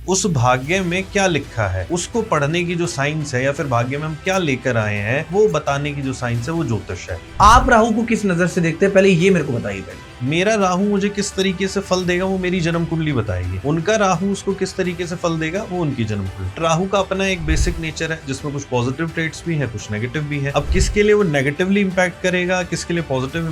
उस भाग्य में क्या लिखा है उसको पढ़ने की जो साइंस है, या फिर भाग्य में हम क्या लेकर आए हैं वो बताने की जो साइंस है, वो ज्योतिष है। आप राहु को किस नजर से देखते हैं, पहले ये मेरे को बताइए। पहले मेरा राहु मुझे किस तरीके से फल देगा वो मेरी जन्म कुंडली बताएगी। उनका राहु उसको किस तरीके से फल देगा वो उनकी जन्म कुंडली। राहु का अपना एक बेसिक नेचर है जिसमें कुछ पॉजिटिव ट्रेट्स भी है, कुछ नेगेटिव भी है। अब किसके लिए वो नेगेटिवली इंपैक्ट करेगा, किसके लिए पॉजिटिव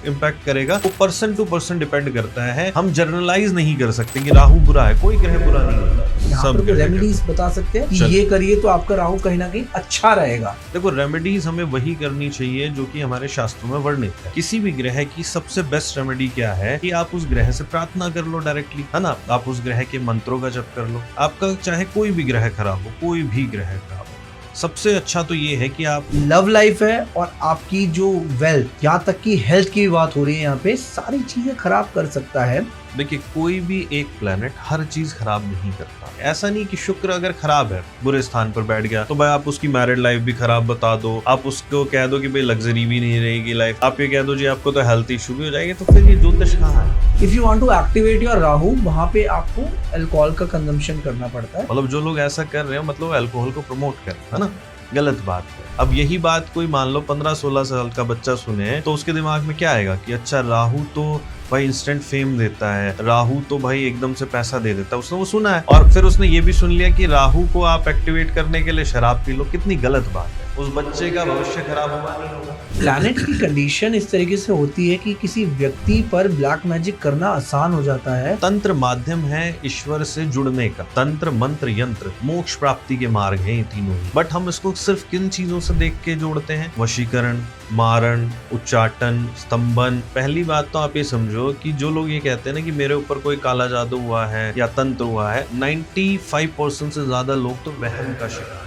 इंपैक्ट करेगा, वो पर्सन टू पर्सन डिपेंड करता है। हम जनरलाइज नहीं कर सकते कि राहु बुरा है, कोई ग्रह बुरा नहीं होता। यहाँ पर रेमेडीज बता सकते हैं कि ये करिए तो आपका राहु कहीं ना कहीं अच्छा रहेगा। देखो, रेमेडीज हमें वही करनी चाहिए जो कि हमारे शास्त्रों में वर्णित है। किसी भी ग्रह की सबसे बेस्ट रेमेडी क्या है कि आप उस ग्रह से प्रार्थना कर लो डायरेक्टली, है ना। आप उस ग्रह के मंत्रों का जप कर लो। आपका चाहे कोई भी ग्रह खराब हो, कोई भी ग्रह खराब हो, सबसे अच्छा तो ये है कि आप लव लाइफ है और आपकी जो वेल्थ, यहाँ तक की हेल्थ की बात हो रही है, यहाँ पे सारी चीजें खराब कर सकता है। देखिए, कोई भी एक प्लेनेट हर चीज खराब नहीं करता। ऐसा नहीं कि शुक्र अगर खराब है, बुरे स्थान पर बैठ गया, तो भाई आप उसकी मैरिड लाइफ भी खराब बता दो, आप उसको कह दो कि भाई लग्जरी भी नहीं रहेगी लाइफ, आप ये कह दो जी आपको तो हेल्थ इशू भी हो जाएगी, तो फिर ये ज्योतिष कहाँ है। If you want to activate your Rahu, वहाँ पे आपको अल्कोहल का कंजम्पशन करना पड़ता है। मतलब जो लोग ऐसा कर रहे हैं, मतलब अल्कोहल को प्रमोट कर रहे हैं, है ना, गलत बात है। अब यही बात कोई मान लो 15-16 साल का बच्चा सुने तो उसके दिमाग में क्या आएगा कि अच्छा राहु तो भाई इंस्टेंट फेम देता है, राहु तो भाई एकदम से पैसा दे देता है। उसने वो सुना है और फिर उसने ये भी सुन लिया कि राहु को आप एक्टिवेट करने के लिए शराब पी लो। कितनी गलत बात है। उस बच्चे का भविष्य खराब होगा नहीं होगा। प्लैनेट की कंडीशन इस तरीके से होती है कि किसी व्यक्ति पर ब्लैक मैजिक करना आसान हो जाता है। तंत्र माध्यम है ईश्वर से जुड़ने का। तंत्र, मंत्र, यंत्र मोक्ष प्राप्ति के मार्ग हैं ये तीनों ही। बट हम इसको सिर्फ किन चीजों से देख के जोड़ते हैं? वशीकरण, मारण, उच्चाटन, स्तंभन। पहली बात तो आप ये समझो कि जो लोग ये कहते हैं ना कि मेरे ऊपर कोई काला जादू हुआ है या तंत्र हुआ है, 95% से ज्यादा लोग तो वहम का शिकार।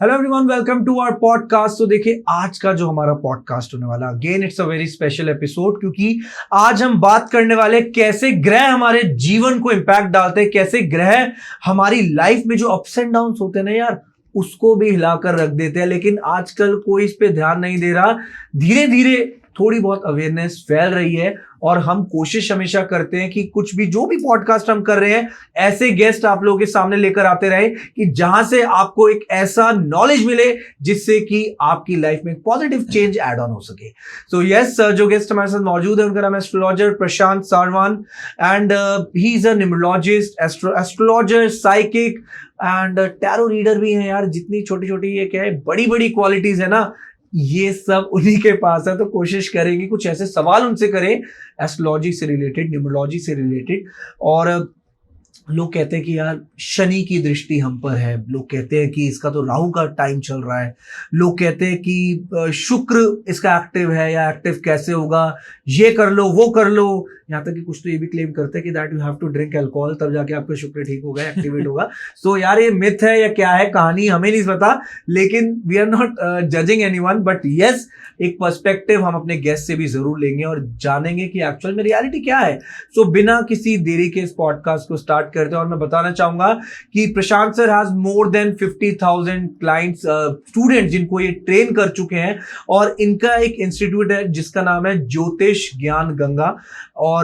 Hello everyone, welcome to our podcast. तो देखिए, आज का जो हमारा पॉडकास्ट होने वाला, again it's a very special episode, क्योंकि आज हम बात करने वाले कैसे ग्रह हमारे जीवन को इंपैक्ट डालते हैं, कैसे ग्रह हमारी लाइफ में जो अप्स एंड डाउन्स होते हैं ना यार, उसको भी हिलाकर रख देते हैं। लेकिन आजकल कोई इस पे ध्यान नहीं दे रहा। धीरे धीरे थोड़ी बहुत अवेयरनेस फैल रही है और हम कोशिश हमेशा करते हैं कि कुछ भी, जो भी पॉडकास्ट हम कर रहे हैं, ऐसे गेस्ट आप लोगों के सामने लेकर आते रहे कि जहां से आपको एक ऐसा नॉलेज मिले जिससे कि आपकी लाइफ में पॉजिटिव चेंज ऐड ऑन हो सके। सो यस, जो गेस्ट हमारे साथ मौजूद है उनका नाम है astrologer Prashant Sarwan, and he is a numerologist, astrologer, psychic and tarot reader भी है यार। जितनी छोटी छोटी ये क्या है, बड़ी बड़ी क्वालिटीज है ना, ये सब उन्हीं के पास है। तो कोशिश करेंगे कुछ ऐसे सवाल उनसे करें एस्ट्रोलॉजी से रिलेटेड, न्यूमरोलॉजी से रिलेटेड। और लोग कहते हैं कि यार शनि की दृष्टि हम पर है, लोग कहते हैं कि इसका तो राहु का टाइम चल रहा है, लोग कहते हैं कि शुक्र इसका एक्टिव है या एक्टिव कैसे होगा, ये कर लो वो कर लो। यहाँ तक कि कुछ तो ये भी क्लेम करते हैं कि that you have to drink alcohol, तब जाके आपका शुक्र ठीक होगा, एक्टिवेट होगा। सो यार ये मिथ है या क्या है, कहानी हमें नहीं पता, लेकिन we are not judging anyone, but yes, एक पर्सपेक्टिव हम अपने गेस्ट से भी जरूर लेंगे और जानेंगे कि एक्चुअल में रियलिटी क्या है। सो बिना किसी देरी के इस पॉडकास्ट को स्टार्ट करते हैं। और मैं बताना चाहूंगा कि Prashant sir has more than 50,000 clients, student जिनको ये ट्रेन कर चुके हैं, और इनका एक इंस्टीट्यूट है जिसका नाम है ज्योतिष ज्ञान गंगा, और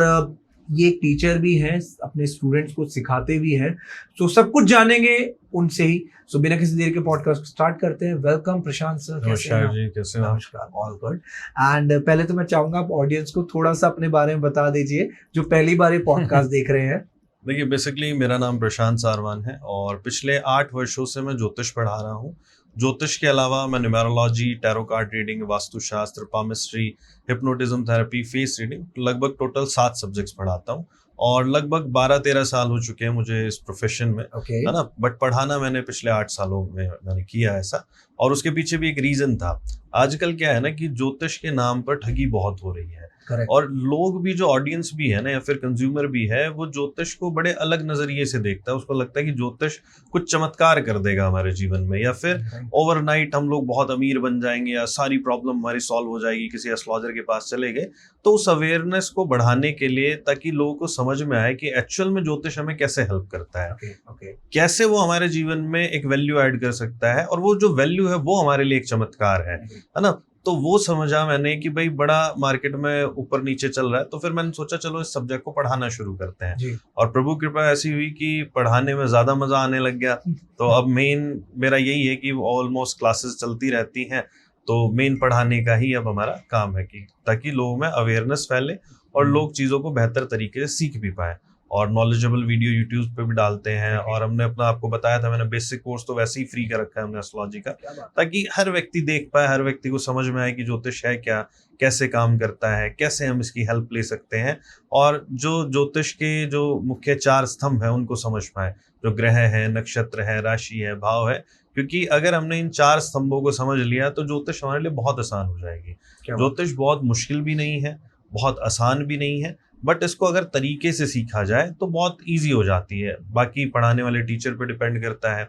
ये एक टीचर भी हैं, अपने स्टूडेंट्स को सिखाते भी हैं। तो सब कुछ जानेंगे उनसे ही। सो बिना किसी देर के पॉडकास्ट को स्टार्ट करते हैं। वेलकम प्रशांत सर। नमस्कार जी, कैसे हो? नमस्कार, ऑल गुड। एंड पहले तो मैं चाहूंगा आप ऑडियंस को थोड़ा सा अपने बारे में बता दीजिए, जो पहली बार ये पॉडकास्ट देख रहे हैं। देखिए, बेसिकली मेरा नाम प्रशांत सारवान है और पिछले 8 वर्षों से मैं ज्योतिष पढ़ा रहा हूँ। ज्योतिष के अलावा मैं numerology, tarot card reading, vastushastra, palmistry, hypnotism therapy, face reading, लगभग टोटल 7 सब्जेक्ट्स पढ़ाता हूँ। और लगभग 12-13 साल हो चुके हैं मुझे इस प्रोफेशन में, है ना। बट पढ़ाना मैंने पिछले 8 सालों में मैंने किया ऐसा, और उसके पीछे भी एक रीजन था। आजकल क्या है ना कि ज्योतिष के नाम पर ठगी बहुत हो रही है। Correct. और लोग भी, जो ऑडियंस भी है ना या फिर कंज्यूमर भी है, वो ज्योतिष को बड़े अलग नजरिए से देखता है। उसको लगता है कि ज्योतिष कुछ चमत्कार कर देगा हमारे जीवन में, या फिर ओवरनाइट हम लोग बहुत अमीर बन जाएंगे या सारी प्रॉब्लम हमारी सॉल्व हो जाएगी, किसी एस्ट्रोलॉजर के पास चले गए। तो उस अवेयरनेस को बढ़ाने के लिए, ताकि लोगों को समझ में आए कि एक्चुअल में ज्योतिष हमें कैसे हेल्प करता है, कैसे वो हमारे जीवन में एक वैल्यू ऐड कर सकता है, और वो जो वैल्यू है वो हमारे लिए एक चमत्कार है ना। तो वो समझा मैंने कि भाई बड़ा मार्केट में ऊपर नीचे चल रहा है, तो फिर मैंने सोचा चलो इस सब्जेक्ट को पढ़ाना शुरू करते हैं। जी। और प्रभु कृपा ऐसी हुई कि पढ़ाने में ज्यादा मजा आने लग गया। तो अब मेन मेरा यही है कि ऑलमोस्ट क्लासेस चलती रहती हैं, तो मेन पढ़ाने का ही अब हमारा काम है कि ताकि लोगों में अवेयरनेस फैले और लोग चीज़ों को बेहतर तरीके से सीख भी पाए। और नॉलेजेबल वीडियो यूट्यूब पे भी डालते हैं, और हमने अपना आपको बताया था, मैंने बेसिक कोर्स तो वैसे ही फ्री कर रखा है हमने एस्ट्रोलॉजी का, ताकि हर व्यक्ति देख पाए, हर व्यक्ति को समझ में आए कि ज्योतिष है क्या, कैसे काम करता है, कैसे हम इसकी हेल्प ले सकते हैं, और जो ज्योतिष के जो मुख्य 4 स्तंभ है उनको समझ पाए, जो ग्रह है, नक्षत्र है, राशि है, भाव है। क्योंकि अगर हमने इन 4 स्तंभों को समझ लिया तो ज्योतिष हमारे लिए बहुत आसान हो जाएगी। ज्योतिष बहुत मुश्किल भी नहीं है, बहुत आसान भी नहीं है, बट इसको अगर तरीके से सीखा जाए तो बहुत इजी हो जाती है। बाकी पढ़ाने वाले टीचर पे डिपेंड करता है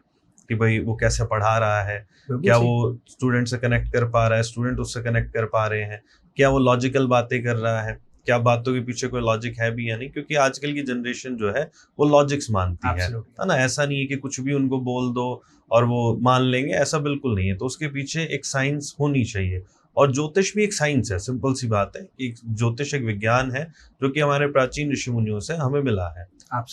कि भाई वो कैसे पढ़ा रहा है, क्या वो स्टूडेंट से कनेक्ट कर पा रहा है, स्टूडेंट उससे कनेक्ट कर पा रहे हैं, क्या वो लॉजिकल बातें कर रहा है, क्या बातों के पीछे कोई लॉजिक है भी या नहीं। क्योंकि आजकल की जनरेशन जो है वो लॉजिक्स मानती है ना। ऐसा नहीं है कि कुछ भी उनको बोल दो और वो मान लेंगे, ऐसा बिल्कुल नहीं है। तो उसके पीछे एक साइंस होनी चाहिए, और ज्योतिष भी एक साइंस है। सिंपल सी बात है, एक ज्योतिष एक विज्ञान है जो कि हमारे प्राचीन ऋषि मुनियों से हमें मिला है।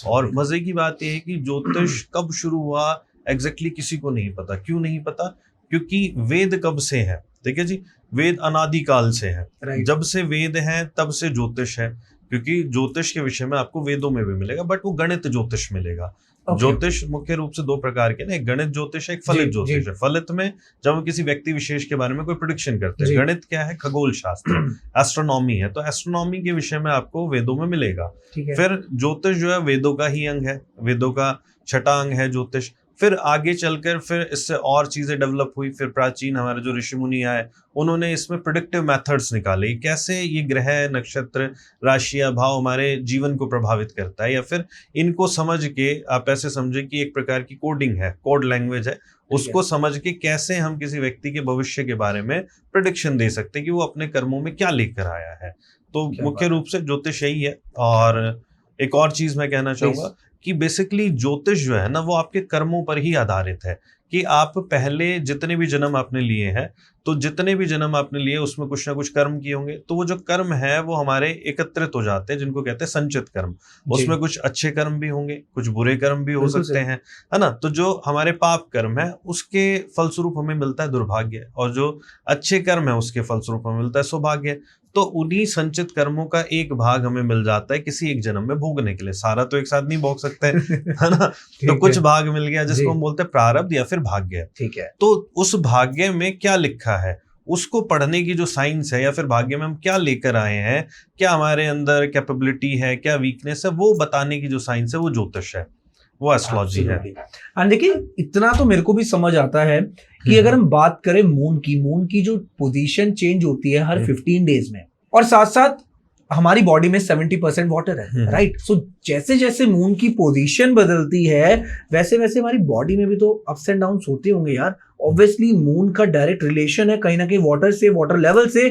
और मजे की बात यह है कि ज्योतिष कब शुरू हुआ एग्जैक्टली किसी को नहीं पता। क्यों नहीं पता? क्योंकि वेद कब से है, देखिए जी, वेद अनादिकाल से है। जब से वेद है तब से ज्योतिष है। क्योंकि ज्योतिष के विषय में आपको वेदों में भी मिलेगा, बट वो गणित ज्योतिष मिलेगा। ज्योतिष मुख्य रूप से 2 प्रकार के ना, एक गणित ज्योतिष है, एक फलित ज्योतिष है। फलित में जब हम किसी व्यक्ति विशेष के बारे में कोई प्रेडिक्शन करते हैं। गणित क्या है? खगोल शास्त्र, एस्ट्रोनॉमी है। तो एस्ट्रोनॉमी के विषय में आपको वेदों में मिलेगा। फिर ज्योतिष जो है वेदों का ही अंग है, वेदों का 6वां अंग है ज्योतिष। फिर आगे चलकर फिर इससे और चीजें डेवलप हुई। फिर प्राचीन हमारे जो ऋषि मुनि आए उन्होंने इसमें प्रेडिक्टिव मेथड्स निकाले, कैसे ये ग्रह, नक्षत्र, राशियां, भाव हमारे जीवन को प्रभावित करता है। या फिर इनको समझ के आप ऐसे समझे कि एक प्रकार की कोडिंग है, कोड लैंग्वेज है, उसको समझ के कैसे हम किसी व्यक्ति के भविष्य के बारे में प्रेडिक्शन दे सकते हैं कि वो अपने कर्मों में क्या लेकर आया है। तो मुख्य रूप से ज्योतिष यही है। और एक और चीज मैं कहना चाहूंगा कि बेसिकली ज्योतिष जो है ना, वो आपके कर्मों पर ही आधारित है कि आप पहले जितने भी जन्म आपने लिए हैं, तो जितने भी जन्म आपने लिए उसमें कुछ ना कुछ कर्म किए होंगे। तो वो जो कर्म है वो हमारे एकत्रित हो जाते हैं, जिनको कहते हैं संचित कर्म। उसमें कुछ अच्छे कर्म भी होंगे, कुछ बुरे कर्म भी हो सकते हैं, है ना। तो जो हमारे पाप कर्म है उसके फलस्वरूप हमें मिलता है दुर्भाग्य, और जो अच्छे कर्म है उसके फलस्वरूप हमें मिलता है सौभाग्य। तो उन्हीं संचित कर्मों का एक भाग हमें मिल जाता है किसी एक जन्म में भोगने के लिए। सारा तो एक साथ नहीं भोग सकते है ना। तो कुछ भाग मिल गया जिसको हम बोलते हैं प्रारब्ध या फिर भाग्य। ठीक है। तो उस भाग्य में क्या लिखा है उसको पढ़ने की जो साइंस है, या फिर भाग्य में हम क्या लेकर आए हैं, क्या हमारे अंदर कैपेबिलिटी है, क्या वीकनेस है, वो बताने की जो साइंस है वो ज्योतिष है, वो एस्ट्रोलॉजी है। और देखिए इतना तो मेरे को भी समझ आता है कि अगर हम बात करें मून की जो पोजीशन चेंज होती है हर 15 डेज में, और साथ साथ हमारी बॉडी में 70% वाटर है, राइट। सो जैसे जैसे मून की पोजीशन बदलती है वैसे वैसे हमारी बॉडी में भी तो अप्स एंड डाउन्स होते होंगे यार। ऑब्वियसली मून का डायरेक्ट रिलेशन है कहीं ना कहीं वाटर से, वाटर लेवल से,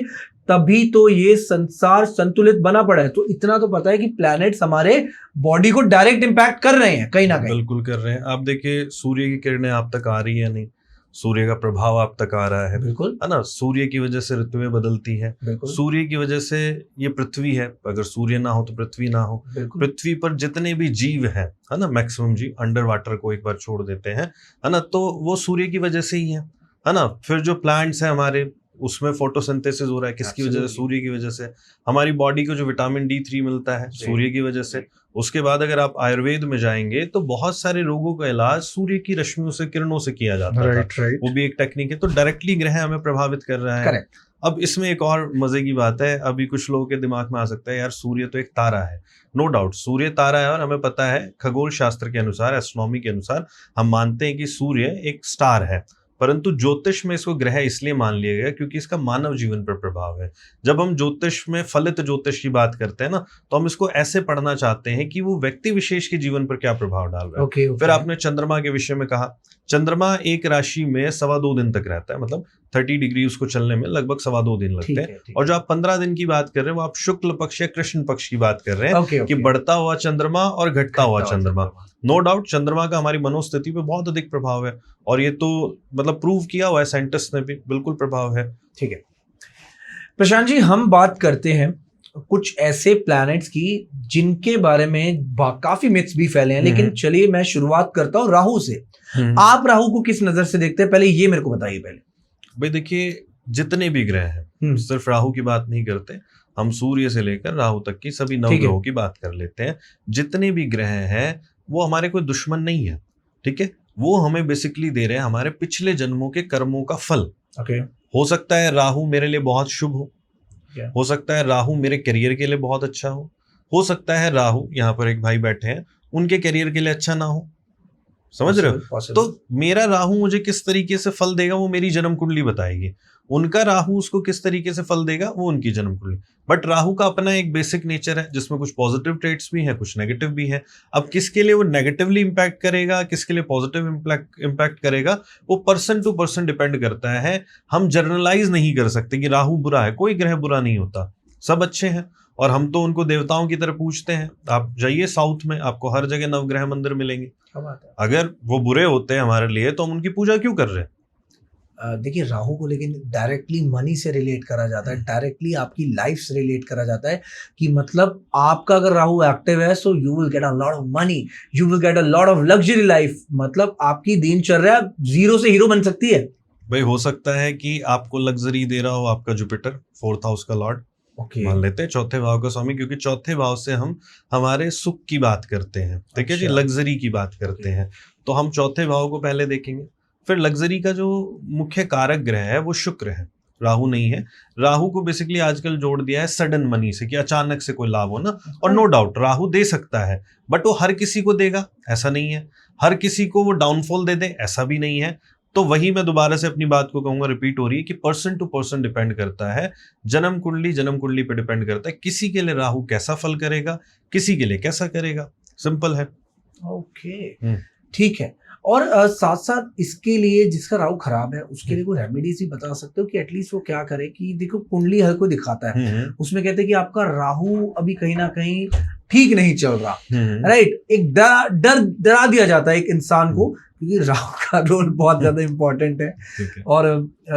तभी तो ये संसार संतुलित बना पड़ा है। तो इतना तो पता है कि प्लैनेट्स हमारे बॉडी को डायरेक्ट इंपैक्ट कर रहे हैं कहीं ना कहीं। बिल्कुल कर रहे हैं। आप देखिए सूर्य की किरणें आप तक आ रही है नहीं, सूर्य का प्रभाव आप तक आ रहा है, बिल्कुल, है ना। सूर्य की वजह से ऋतुएं बदलती है, सूर्य की वजह से ये पृथ्वी है। अगर सूर्य ना हो तो पृथ्वी ना हो। पृथ्वी पर जितने भी जीव हैं, है ना, मैक्सिमम जीव, अंडर वाटर को एक बार छोड़ देते हैं, है ना, तो वो सूर्य की वजह से ही है ना। फिर जो प्लांट्स हैं हमारे, उसमें फोटोसिंथेसिस हो रहा है, किसकी वजह से? सूर्य की वजह से। हमारी बॉडी को जो विटामिन D3 मिलता है सूर्य की वजह से। उसके बाद अगर आप आयुर्वेद में जाएंगे तो बहुत सारे रोगों का इलाज सूर्य की रश्मियों से, किरणों से किया जाता था। वो भी एक टेक्निक है। तो डायरेक्टली ग्रह हमें प्रभावित कर रहा है। अब इसमें एक और मजे की बात है, अभी कुछ लोगों के दिमाग में आ सकता है यार सूर्य तो एक तारा है। नो डाउट सूर्य तारा है, और हमें पता है खगोल शास्त्र के अनुसार, एस्ट्रोनॉमी के अनुसार हम मानते हैं कि सूर्य एक स्टार है। परंतु ज्योतिष में इसको ग्रह इसलिए मान लिया गया क्योंकि इसका मानव जीवन पर प्रभाव है। जब हम ज्योतिष में फलित ज्योतिष की बात करते हैं ना, तो हम इसको ऐसे पढ़ना चाहते हैं कि वो व्यक्ति विशेष के जीवन पर क्या प्रभाव डाल रहा है। फिर आपने चंद्रमा के विषय में कहा, चंद्रमा एक राशि में 2.25 दिन तक रहता है, मतलब 30 डिग्री उसको चलने में लगभग 2.25 दिन लगते हैं। और जो आप 15 दिन की बात कर रहे हैं वो आप शुक्ल पक्ष या कृष्ण पक्ष की बात कर रहे हैं कि बढ़ता हुआ चंद्रमा और घटता हुआ चंद्रमा। नो डाउट चंद्रमा का हमारी मनोस्थिति पे बहुत अधिक प्रभाव है, और ये तो मतलब प्रूव किया हुआ है साइंटिस्ट ने भी, बिल्कुल प्रभाव है। ठीक है। प्रशांत जी, हम बात करते हैं कुछ ऐसे प्लैनेट्स की जिनके बारे में काफी मिथ्स भी फैले हैं, लेकिन चलिए मैं शुरुआत करता हूँ राहु से। आप राहु को किस नजर से देखते हैं, पहले ये मेरे को बताइए। पहले भाई देखिए, जितने भी ग्रह हैं, सिर्फ राहु की बात नहीं करते, हम सूर्य से लेकर राहु तक की सभी नवग्रहों की बात कर लेते हैं। जितने भी ग्रह हैं वो हमारे कोई दुश्मन नहीं है, ठीक है। वो हमें बेसिकली दे रहे हैं हमारे पिछले जन्मों के कर्मों का फल। हो सकता है राहु मेरे लिए बहुत शुभ हो सकता है राहु मेरे करियर के लिए बहुत अच्छा हो सकता है राहु, यहाँ पर एक भाई बैठे हैं, उनके करियर के लिए अच्छा ना हो। समझ रहे हो? तो मेरा राहु मुझे किस तरीके से फल देगा वो मेरी जन्म कुंडली बताएगी, उनका राहु उसको किस तरीके से फल देगा वो उनकी जन्म कुंडली। बट राहु का अपना एक बेसिक नेचर है जिसमें कुछ पॉजिटिव ट्रेट्स भी हैं, कुछ नेगेटिव भी हैं। अब किसके लिए वो नेगेटिवली इंपैक्ट करेगा, किसके लिए पॉजिटिव इंपैक्ट करेगा, वो पर्सन टू पर्सन डिपेंड करता है। हम जनरलाइज नहीं कर सकते कि राहु बुरा है, कोई ग्रह बुरा नहीं होता, सब अच्छे हैं और हम तो उनको देवताओं की तरह पूजते हैं। आप जाइए साउथ में, आपको हर जगह नवग्रह मंदिर मिलेंगे। अगर वो बुरे होते हैं हमारे लिए तो हम उनकी पूजा क्यों कर रहे हैं? देखिए, राहु को लेकिन डायरेक्टली मनी से रिलेट करा जाता है, डायरेक्टली आपकी लाइफ से रिलेट करा जाता है कि मतलब आपका अगर राहु एक्टिव है so you will get a lot of money, you will get a lot of luxury life. मतलब आपकी दिनचर्या जीरो से हीरो बन सकती है। भाई हो सकता है कि आपको लग्जरी दे रहा हो आपका जुपिटर, 4th हाउस का लॉर्ड, मान लेते हैं चौथे भाव का स्वामी, क्योंकि चौथे भाव से हम हमारे सुख की बात करते हैं, ठीक है जी, लग्जरी की बात करते हैं। तो हम चौथे भाव को पहले देखेंगे। फिर लग्जरी का जो मुख्य कारक ग्रह है वो शुक्र है, राहु नहीं है। राहु को बेसिकली आजकल जोड़ दिया है सडन मनी से, कि अचानक से कोई लाभ हो ना। और नो डाउट राहु दे सकता है, बट वो हर किसी को देगा ऐसा नहीं है, हर किसी को वो डाउनफॉल दे दे ऐसा भी नहीं है। तो वही मैं दोबारा से अपनी बात को कहूंगा, रिपीट हो रही है कि पर्सन टू पर्सन डिपेंड करता है, जन्म कुंडली पे डिपेंड करता है। किसी के लिए राहु कैसा फल करेगा, किसी के लिए कैसा करेगा, सिंपल है। ओके, ठीक है। और साथ साथ इसके लिए जिसका राहु खराब है उसके लिए कोई रेमेडीज भी बता सकते हो कि एटलीस्ट वो क्या करे? कि देखो कुंडली हर कोई दिखाता है, उसमें कहते हैं कि आपका राहु अभी कहीं ना कहीं ठीक नहीं चल रहा, राइट। एक डरा दिया जाता है एक इंसान को, क्योंकि राहु का रोल बहुत ज्यादा इंपॉर्टेंट है। और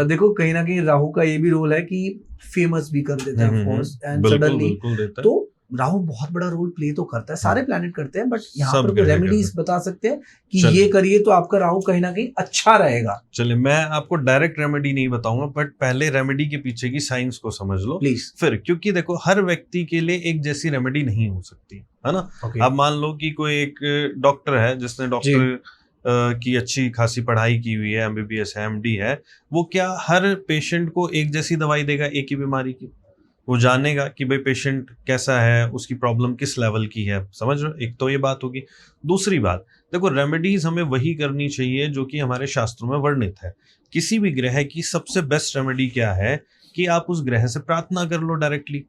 देखो कहीं ना कहीं राहु का ये भी रोल है कि फेमस भी कर देता है ऑफकोर्स एंड सडनली। तो राहु बहुत बड़ा रोल प्ले तो करता है, सारे प्लैनेट करते हैं, बट यहाँ पर कोई रेमेडीज बता सकते हैं कि ये करिए तो आपका राहु कहीं ना कहीं अच्छा रहेगा? चलिए, मैं आपको डायरेक्ट रेमेडी नहीं बताऊंगा, बट पहले रेमेडी के पीछे की साइंस को समझ लो प्लीज। फिर, क्योंकि देखो हर व्यक्ति के लिए एक जैसी रेमेडी नहीं हो सकती है ना। आप मान लो कि कोई एक डॉक्टर है जिसने डॉक्टर की अच्छी खासी पढ़ाई की हुई है, MBBS है, MD है, वो क्या हर पेशेंट को एक जैसी दवाई देगा एक ही बीमारी की? वो जानेगा कि भाई पेशेंट कैसा है, उसकी प्रॉब्लम किस लेवल की है, समझ रहे हो? एक तो ये बात होगी। दूसरी बात, देखो रेमेडीज हमें वही करनी चाहिए जो कि हमारे शास्त्रों में वर्णित है। किसी भी ग्रह की सबसे बेस्ट रेमेडी क्या है कि आप उस ग्रह से प्रार्थना कर लो डायरेक्टली,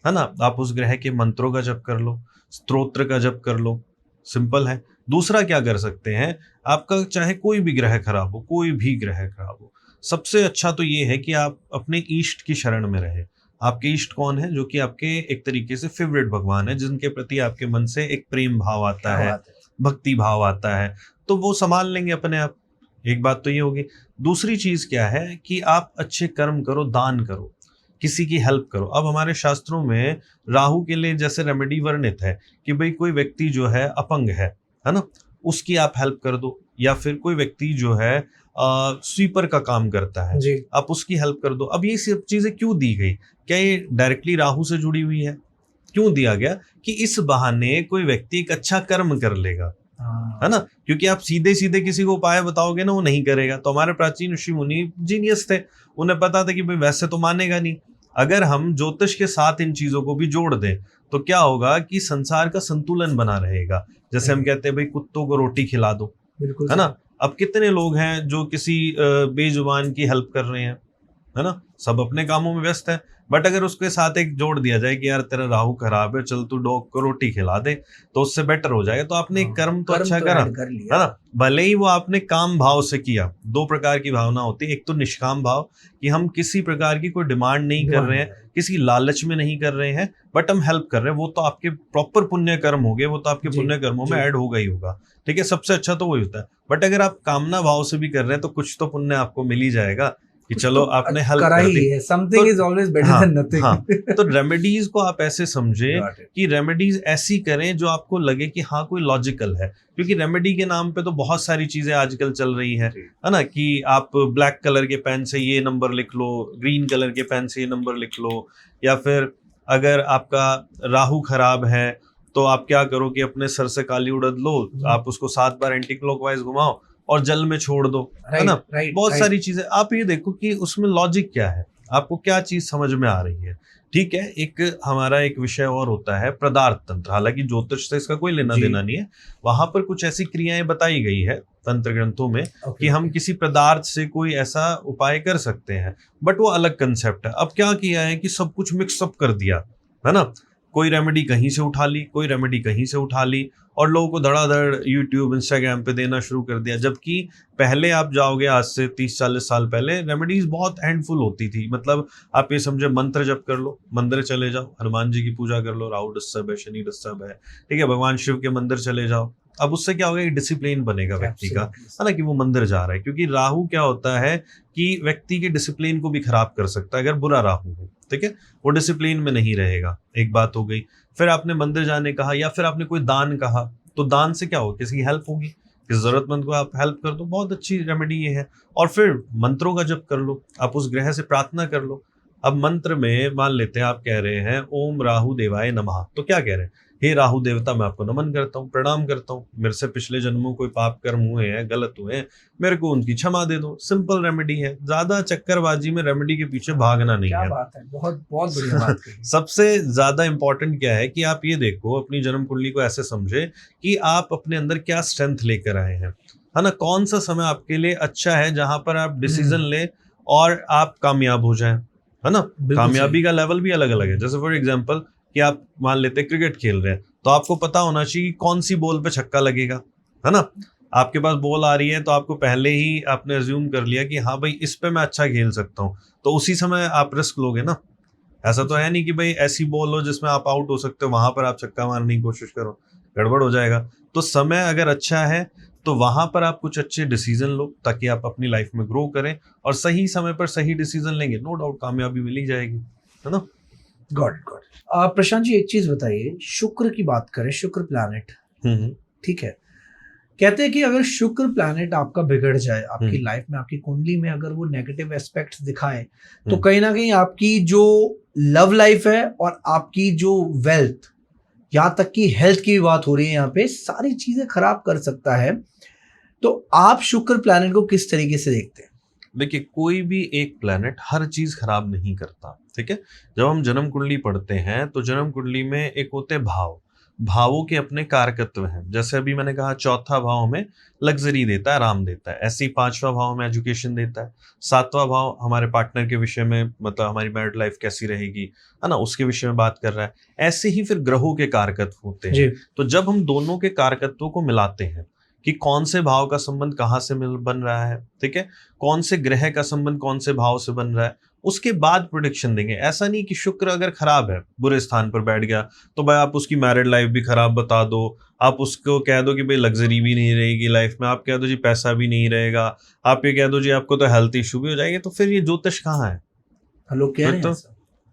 है ना। आप उस ग्रह के मंत्रों का जप कर लो, स्तोत्र का जप कर लो, सिंपल है। दूसरा क्या कर सकते हैं, आपका चाहे कोई भी ग्रह खराब हो, कोई भी ग्रह खराब हो, सबसे अच्छा तो ये है कि आप अपने ईष्ट की शरण में रहे। आपके इष्ट कौन है? जो कि आपके एक तरीके से फेवरेट भगवान है, जिनके प्रति आपके मन से एक प्रेम भाव आता है, भक्ति भाव आता है, तो वो संभाल लेंगे अपने आप। एक बात तो ये होगी। दूसरी चीज क्या है कि आप अच्छे कर्म करो, दान करो, किसी की हेल्प करो। अब हमारे शास्त्रों में राहु के लिए जैसे रेमेडी वर्णित है कि भाई कोई व्यक्ति जो है अपंग है ना, उसकी आप हेल्प कर दो, या फिर कोई व्यक्ति जो है स्वीपर का काम करता है, आप उसकी हेल्प कर दो। अब ये सब चीजें क्यों दी गई? क्या ये डायरेक्टली राहु से जुड़ी हुई है? क्यों दिया गया? कि इस बहाने कोई व्यक्ति एक अच्छा कर्म कर लेगा, है ना। क्योंकि आप सीधे सीधे किसी को उपाय बताओगे ना, वो नहीं करेगा। तो हमारे प्राचीन ऋषि मुनि जीनियस थे, उन्हें पता था कि भाई वैसे तो मानेगा नहीं। अगर हम ज्योतिष के साथ इन चीजों को भी जोड़ दें तो क्या होगा कि संसार का संतुलन बना रहेगा। जैसे हम कहते हैं भाई कुत्तों को रोटी खिला दो, है ना। अब कितने लोग हैं जो किसी बेजुबान की हेल्प कर रहे हैं, है ना, सब अपने कामों में व्यस्त है। बट अगर उसके साथ एक जोड़ दिया जाए कि यार तेरा राहु खराब है, चल तू डॉग को रोटी खिला दे, तो उससे बेटर हो जाएगा। तो आपने एक कर्म तो अच्छा करा, है ना। भले ही वो आपने काम भाव से किया। दो प्रकार की भावना होती है, एक तो निष्काम भाव कि हम किसी प्रकार की कोई डिमांड नहीं कर रहे हैं, किसी लालच में नहीं कर रहे हैं, बट हम हेल्प कर रहे हैं। वो तो आपके प्रॉपर पुण्य कर्म हो गए, वो तो आपके पुण्य कर्मों में ऐड होगा ही होगा, ठीक है। सबसे अच्छा तो वही होता है। बट अगर आप कामना भाव से भी कर रहे हैं तो कुछ तो पुण्य आपको मिल ही जाएगा, कि चलो आपने हेल्प करा कर ही दी। है, समथिंग इज ऑलवेज बेटर हाँ, देन नथिंग। हाँ, तो रेमेडीज को आप ऐसे समझे Got it. कि रेमेडीज ऐसी करें जो आपको लगे कि हाँ कोई लॉजिकल है, क्योंकि रेमेडी के नाम पे तो बहुत सारी चीजें आजकल चल रही है ना, कि आप ब्लैक कलर के पेन से ये नंबर लिख लो, ग्रीन कलर के पेन से ये नंबर लिख लो, या फिर अगर आपका राहु खराब है तो आप क्या करो कि अपने सर से काली उड़द लो, आप उसको 7 बार एंटी क्लॉकवाइज घुमाओ और जल में छोड़ दो, है ना। बहुत सारी चीजें आप ये देखो कि उसमें लॉजिक क्या है, आपको क्या चीज समझ में आ रही है। ठीक है, एक हमारा एक विषय और होता है पदार्थ तंत्र, हालांकि ज्योतिष से इसका कोई लेना देना नहीं है, वहां पर कुछ ऐसी क्रियाएं बताई गई है तंत्र ग्रंथों में कि हम किसी पदार्थ से कोई ऐसा उपाय कर सकते हैं, बट वो अलग कंसेप्ट है। अब क्या किया है कि सब कुछ मिक्सअप कर दिया, है ना, कोई रेमेडी कहीं से उठा ली, कोई रेमेडी कहीं से उठा ली, और लोगों को धड़ाधड़ यूट्यूब इंस्टाग्राम पे देना शुरू कर दिया। जबकि पहले आप जाओगे आज से 30-40 साल पहले, रेमेडीज बहुत हैंडफुल होती थी। मतलब आप ये समझे, मंत्र जप कर लो, मंदिर चले जाओ, हनुमान जी की पूजा कर लो, राहु डिस्टर्ब है, शनि डिस्टर्ब है, ठीक है, भगवान शिव के मंदिर चले जाओ। अब उससे क्या होगा, डिसिप्लिन बनेगा व्यक्ति का, है ना, कि वो मंदिर जा रहा है। क्योंकि राहु क्या होता है कि व्यक्ति के डिसिप्लिन को भी खराब कर सकता है अगर बुरा राहु हो, ठीक है, वो डिसिप्लिन में नहीं रहेगा। एक बात हो गई। फिर आपने मंदिर जाने कहा, या फिर आपने कोई दान कहा, तो दान से क्या होगा, किसी की हेल्प होगी, किसी जरूरतमंद को आप हेल्प कर दो, बहुत अच्छी रेमेडी ये है। और फिर मंत्रों का जप कर लो, आप उस ग्रह से प्रार्थना कर लो। अब मंत्र में मान लेते हैं आप कह रहे हैं ओम राहु देवाय नमः, तो क्या कह रहे हैं, हे राहु देवता मैं आपको नमन करता हूँ, प्रणाम करता हूँ, मेरे से पिछले जन्मों कोई पाप कर्म हुए हैं, गलत हुए हैं, मेरे को उनकी क्षमा दे दो। सिंपल रेमेडी है, ज्यादा चक्करबाजी में रेमेडी के पीछे भागना नहीं क्या है। बात है, बहुत बहुत बढ़िया बात कही। सबसे ज्यादा इंपॉर्टेंट क्या है कि आप ये देखो, अपनी जन्म कुंडली को ऐसे समझे कि आप अपने अंदर क्या स्ट्रेंथ लेकर आए हैं, है ना, कौन सा समय आपके लिए अच्छा है जहां पर आप डिसीजन ले और आप कामयाब हो जाएं, है ना। कामयाबी का लेवल भी अलग अलग है। जैसे फॉर एग्जांपल कि आप मान लेते क्रिकेट खेल रहे हैं, तो आपको पता होना चाहिए कौन सी बॉल पे छक्का लगेगा, है ना। आपके पास बॉल आ रही है तो आपको पहले ही आपने अज्यूम कर लिया कि हाँ भाई इस पे मैं अच्छा खेल सकता हूँ, तो उसी समय आप रिस्क लोगे ना। ऐसा तो है नहीं कि भाई ऐसी बॉल हो जिसमें आप आउट हो सकते हो, वहां पर आप छक्का मारने की कोशिश करो, गड़बड़ हो जाएगा। तो समय अगर अच्छा है तो वहां पर आप कुछ अच्छे डिसीजन लो, ताकि आप अपनी लाइफ में ग्रो करें, और सही समय पर सही डिसीजन लेंगे, नो डाउट कामयाबी मिल ही जाएगी, है ना। God God. प्रशांत जी एक चीज बताइए, शुक्र की बात करें, शुक्र प्लैनेट, ठीक है, कहते हैं कि अगर शुक्र प्लैनेट आपका बिगड़ जाए, आपकी लाइफ में, आपकी कुंडली में अगर वो नेगेटिव एस्पेक्ट्स दिखाए, तो कहीं ना कहीं आपकी जो लव लाइफ है और आपकी जो वेल्थ, यहाँ तक कि हेल्थ की भी बात हो रही है, यहाँ पे सारी चीजें खराब कर सकता है। तो आप शुक्र प्लैनेट को किस तरीके से देखते हैं? देखिए, कोई भी एक प्लैनेट हर चीज खराब नहीं करता, ठीक है। जब हम जन्म कुंडली पढ़ते हैं तो जन्म कुंडली में एक होते भाव, भावों के अपने कारकत्व हैं। जैसे अभी मैंने कहा, चौथा भाव में लग्जरी देता है, आराम देता है, ऐसे ही 5वां भाव में एजुकेशन देता है, 7वां भाव हमारे पार्टनर के विषय में, मतलब हमारी मैरिड लाइफ कैसी रहेगी, है ना, उसके विषय में बात कर रहा है। ऐसे ही फिर ग्रहों के कारकत्व होते हैं। तो जब हम दोनों के कारकत्वों को मिलाते हैं कि कौन से भाव का संबंध कहाँ से बन रहा है, ठीक है, कौन से ग्रह का संबंध कौन से भाव से बन रहा है, उसके बाद प्रेडिक्शन देंगे। ऐसा नहीं कि शुक्र अगर खराब है, बुरे स्थान पर बैठ गया, तो भाई आप उसकी मैरिड लाइफ भी खराब बता दो, आप उसको कह दो कि भाई लग्जरी भी नहीं रहेगी लाइफ में, आप कह दो जी पैसा भी नहीं रहेगा, आप ये कह दो जी आपको तो हेल्थ इशू भी हो जाएंगे, तो फिर ये ज्योतिष कहाँ है? लोग कह रहे हैं,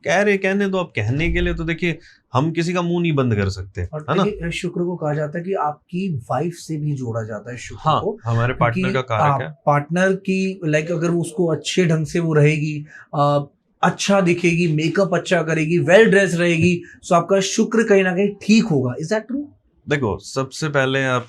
कह रहे कहने दो। अब कहने के लिए तो देखिए हम किसी का मुंह नहीं बंद कर सकते, है ना। शुक्र को कहा जाता है कि आपकी वाइफ से भी जोड़ा जाता है शुक्र हाँ, को, हमारे पार्टनर का कारक है। पार्टनर की लाइक अगर उसको अच्छे ढंग से वो रहेगी, अच्छा दिखेगी, मेकअप अच्छा करेगी, वेल ड्रेस रहेगी, तो आपका शुक्र कहीं ना कहीं ठीक होगा। Is that true? देखो, सबसे पहले आप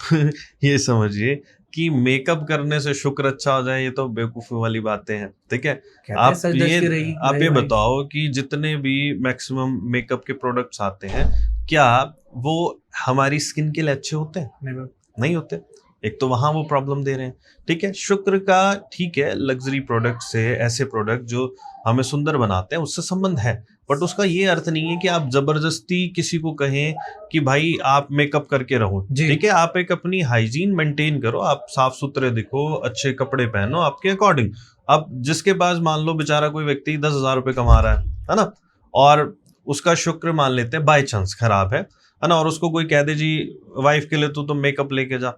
ये समझिए कि मेकअप करने से शुक्र अच्छा हो जाए, ये तो बेवकूफी वाली बातें हैं, ठीक है। आप ये बताओ कि जितने भी मैक्सिमम मेकअप के प्रोडक्ट्स आते हैं, क्या वो हमारी स्किन के लिए अच्छे होते हैं? नहीं होते। एक तो वहां वो प्रॉब्लम दे रहे हैं, ठीक है। शुक्र का ठीक है, लग्जरी प्रोडक्ट से, ऐसे प्रोडक्ट जो हमें सुंदर बनाते हैं, उससे संबंध है, बट उसका ये अर्थ नहीं है कि आप जबरदस्ती किसी को कहें कि भाई आप मेकअप करके रहो, ठीक है। आप एक अपनी हाइजीन मेंटेन करो, आप साफ सुथरे दिखो, अच्छे कपड़े पहनो आपके अकॉर्डिंग। अब जिसके पास मान लो बेचारा कोई व्यक्ति 10,000 रुपये कमा रहा है ना, और उसका शुक्र मान लेते हैं बाय चांस खराब है ना, और उसको कोई कह दे जी वाइफ के लिए तो मेकअप लेके जा,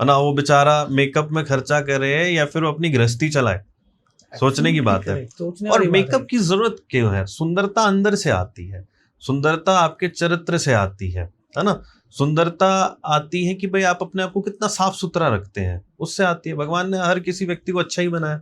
है ना, वो बेचारा मेकअप में खर्चा करे या फिर वो अपनी गृहस्थी चलाए, सोचने की बात है। और मेकअप की जरूरत क्यों है? सुंदरता अंदर से आती है, सुंदरता आपके चरित्र से आती है ना। सुंदरता आती है कि भाई आप अपने आप को कितना साफ सुथरा रखते हैं, उससे आती है। भगवान ने हर किसी व्यक्ति को अच्छा ही बनाया,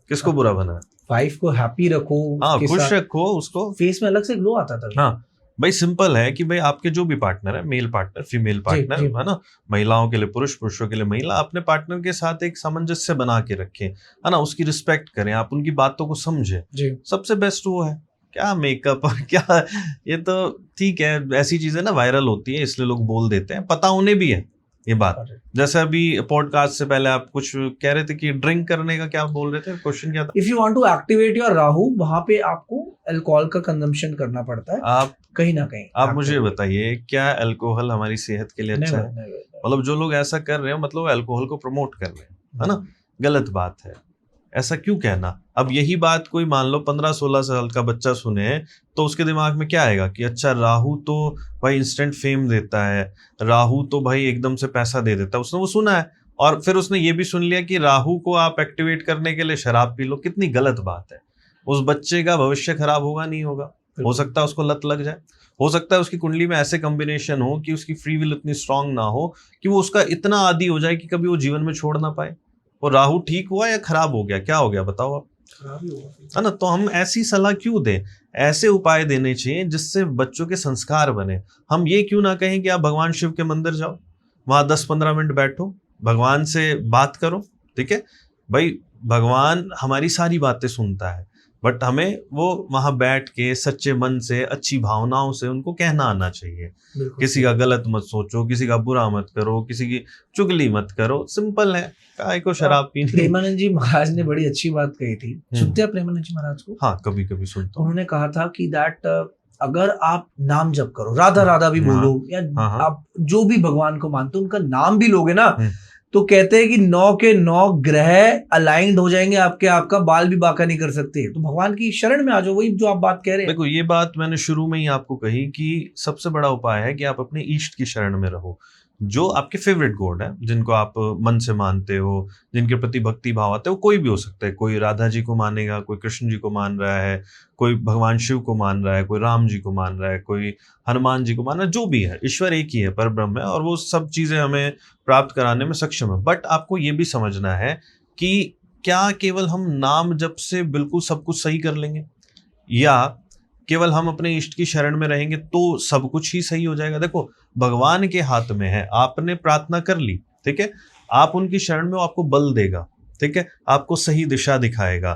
किसको बुरा बनाया? वाइफ को हैप्पी रखो, हाँ, खुश रखो, उसको फेस में अलग से ग्लो आता था। हाँ भाई, सिंपल है कि भाई आपके जो भी पार्टनर है, मेल पार्टनर, फीमेल पार्टनर, है ना, महिलाओं के लिए पुरुष, पुरुषों के लिए महिला, अपने पार्टनर के साथ एक सामंजस्य बना के रखें, है ना, उसकी रिस्पेक्ट करें, आप उनकी बातों को समझें। सबसे बेस्ट वो है। क्या मेकअप और क्या, ये तो ठीक है, ऐसी चीजें ना वायरल होती है इसलिए लोग बोल देते हैं, पता उन्हें भी है ये बात। जैसे अभी पॉडकास्ट से पहले आप कुछ कह रहे थे कि ड्रिंक करने का क्या बोल रहे थे, क्वेश्चन क्या था? If you want to activate your Rahu, वहां पे आपको अल्कोहल का कंजम्पशन करना पड़ता है। आप कहीं ना कहीं आप मुझे बताइए, क्या अल्कोहल हमारी सेहत के लिए अच्छा है? मतलब जो लोग ऐसा कर रहे हैं, मतलब अल्कोहल को प्रमोट कर रहे हैं, है ना, गलत बात है। ऐसा क्यों कहना? अब यही बात कोई मान लो 15-16 साल का बच्चा सुने तो उसके दिमाग में क्या आएगा कि अच्छा, राहु तो भाई इंस्टेंट फेम देता है, राहु तो भाई एकदम से पैसा दे देता है। उसने वो सुना है और फिर उसने ये भी सुन लिया कि राहु को आप एक्टिवेट करने के लिए शराब पी लो। कितनी गलत बात है। उस बच्चे का भविष्य खराब होगा, नहीं होगा? हो सकता है उसको लत लग जाए, हो सकता है उसकी कुंडली में ऐसे कॉम्बिनेशन हो कि उसकी फ्री विल इतनी स्ट्रांग ना हो कि वो उसका इतना आदी हो जाए कि कभी वो जीवन में छोड़ ना पाए। और राहु ठीक हुआ या खराब हो गया? क्या हो गया बताओ आप? खराब ही हुआ, है ना। तो हम ऐसी सलाह क्यों दें? ऐसे उपाय देने चाहिए जिससे बच्चों के संस्कार बने। हम ये क्यों ना कहें कि आप भगवान शिव के मंदिर जाओ, वहां 10-15 मिनट बैठो, भगवान से बात करो, ठीक है भाई। भगवान हमारी सारी बातें सुनता है, बट हमें वो वहां बैठ के सच्चे मन से, अच्छी भावनाओं से उनको कहना आना चाहिए। किसी का गलत मत सोचो, किसी का बुरा मत करो, किसी की चुगली मत करो। सिंपल है, काय को शराब पीनी। प्रेमानंद जी महाराज ने बड़ी अच्छी बात कही थी, सुनते हैं प्रेमानंद जी महाराज को? हाँ, कभी कभी सुनता हूं। उन्होंने कहा था कि दैट अगर आप नाम जप करो, राधा राधा भी बोलो, या आप जो भी भगवान को मानते हो उनका नाम भी लोगे ना, तो कहते हैं कि 9 के 9 ग्रह अलाइंड हो जाएंगे आपके, आपका बाल भी बांका नहीं कर सकते। तो भगवान की शरण में आ जाओ, वही जो आप बात कह रहे हैं। देखो, ये बात मैंने शुरू में ही आपको कही कि सबसे बड़ा उपाय है कि आप अपने इष्ट की शरण में रहो, जो आपके फेवरेट गॉड है, जिनको आप मन से मानते हो, जिनके प्रति भक्ति भाव आते हो। कोई भी हो सकता है, कोई राधा जी को मानेगा, कोई कृष्ण जी को मान रहा है, कोई भगवान शिव को मान रहा है, कोई राम जी को मान रहा है, कोई हनुमान जी को मान रहा है। जो भी है, ईश्वर एक ही है, पर ब्रह्म है, और वो सब चीजें हमें प्राप्त कराने में सक्षम है। बट आपको ये भी समझना है कि क्या केवल हम नाम जप से बिल्कुल सब कुछ सही कर लेंगे, या केवल हम अपने इष्ट की शरण में रहेंगे तो सब कुछ ही सही हो जाएगा? देखो, भगवान के हाथ में है। आपने प्रार्थना कर ली, ठीक है, आप उनकी शरण में, वो आपको बल देगा, ठीक है, आपको सही दिशा दिखाएगा,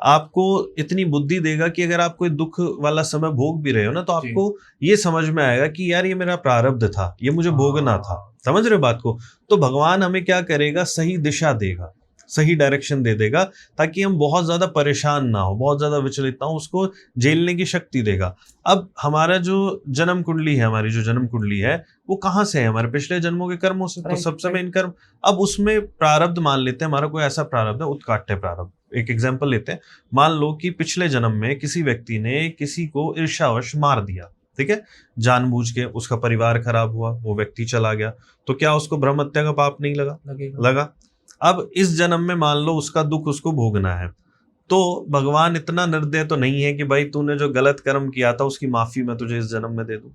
आपको इतनी बुद्धि देगा कि अगर आप कोई दुख वाला समय भोग भी रहे हो ना, तो आपको ये समझ में आएगा कि यार ये मेरा प्रारब्ध था, ये मुझे भोगना था। समझ रहे हो बात को? तो भगवान हमें क्या करेगा? सही दिशा देगा, सही डायरेक्शन दे देगा, ताकि हम बहुत ज्यादा परेशान ना हो, बहुत ज्यादा विचलित ना हो, उसको झेलने की शक्ति देगा। अब हमारा जो जन्म कुंडली है, हमारी जो जन्म कुंडली है, वो कहाँ से है? हमारे पिछले जन्मों के कर्मों से। तो सबसे मेन कर्म। अब उसमें प्रारब्ध मान लेते हैं, हमारा कोई ऐसा प्रारब्ध है, उत्काट्य प्रारब्ध। एक एग्जाम्पल लेते हैं, मान लो कि पिछले जन्म में किसी व्यक्ति ने किसी को ईर्ष्यावश मार दिया, ठीक है, जानबूझ के, उसका परिवार खराब हुआ, वो व्यक्ति चला गया, तो क्या उसको ब्रह्म हत्या का पाप नहीं लगा? अब इस जन्म में मान लो उसका दुख उसको भोगना है, तो भगवान इतना निर्दय तो नहीं है कि भाई तूने जो गलत कर्म किया था उसकी माफी मैं तुझे इस जन्म में दे दूं।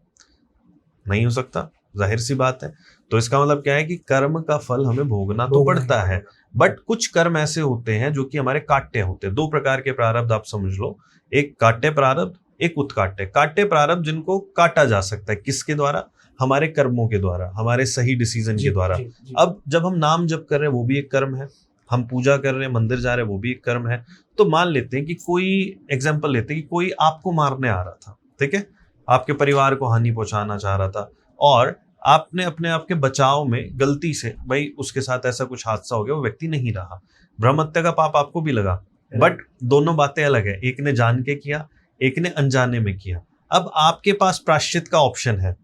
नहीं हो सकता, जाहिर सी बात है। तो इसका मतलब क्या है कि कर्म का फल हमें भोगना तो पड़ता है, बट कुछ कर्म ऐसे होते हैं जो कि हमारे काट्य होते हैं। 2 प्रकार के प्रारब्ध आप समझ लो, एक काट्य प्रारब्ध, एक उत्काट्य। काट्य प्रारब्ध जिनको काटा जा सकता है, किसके द्वारा? हमारे कर्मों के द्वारा, हमारे सही डिसीजन के द्वारा। अब जब हम नाम जप कर रहे हैं, वो भी एक कर्म है। हम पूजा कर रहे हैं, मंदिर जा रहे हैं, वो भी एक कर्म है। तो मान लेते हैं कि कोई एग्जाम्पल लेते हैं कि कोई आपको मारने आ रहा था, ठीक है, आपके परिवार को हानि पहुंचाना चाह रहा था, और आपने अपने आप के बचाव में गलती से भाई उसके साथ ऐसा कुछ हादसा हो गया, वो व्यक्ति नहीं रहा, ब्रह्म हत्या का पाप आपको भी लगा। बट दोनों बातें अलग है, एक ने जान के किया, एक ने अनजाने में किया। अब आपके पास प्रायश्चित का ऑप्शन है,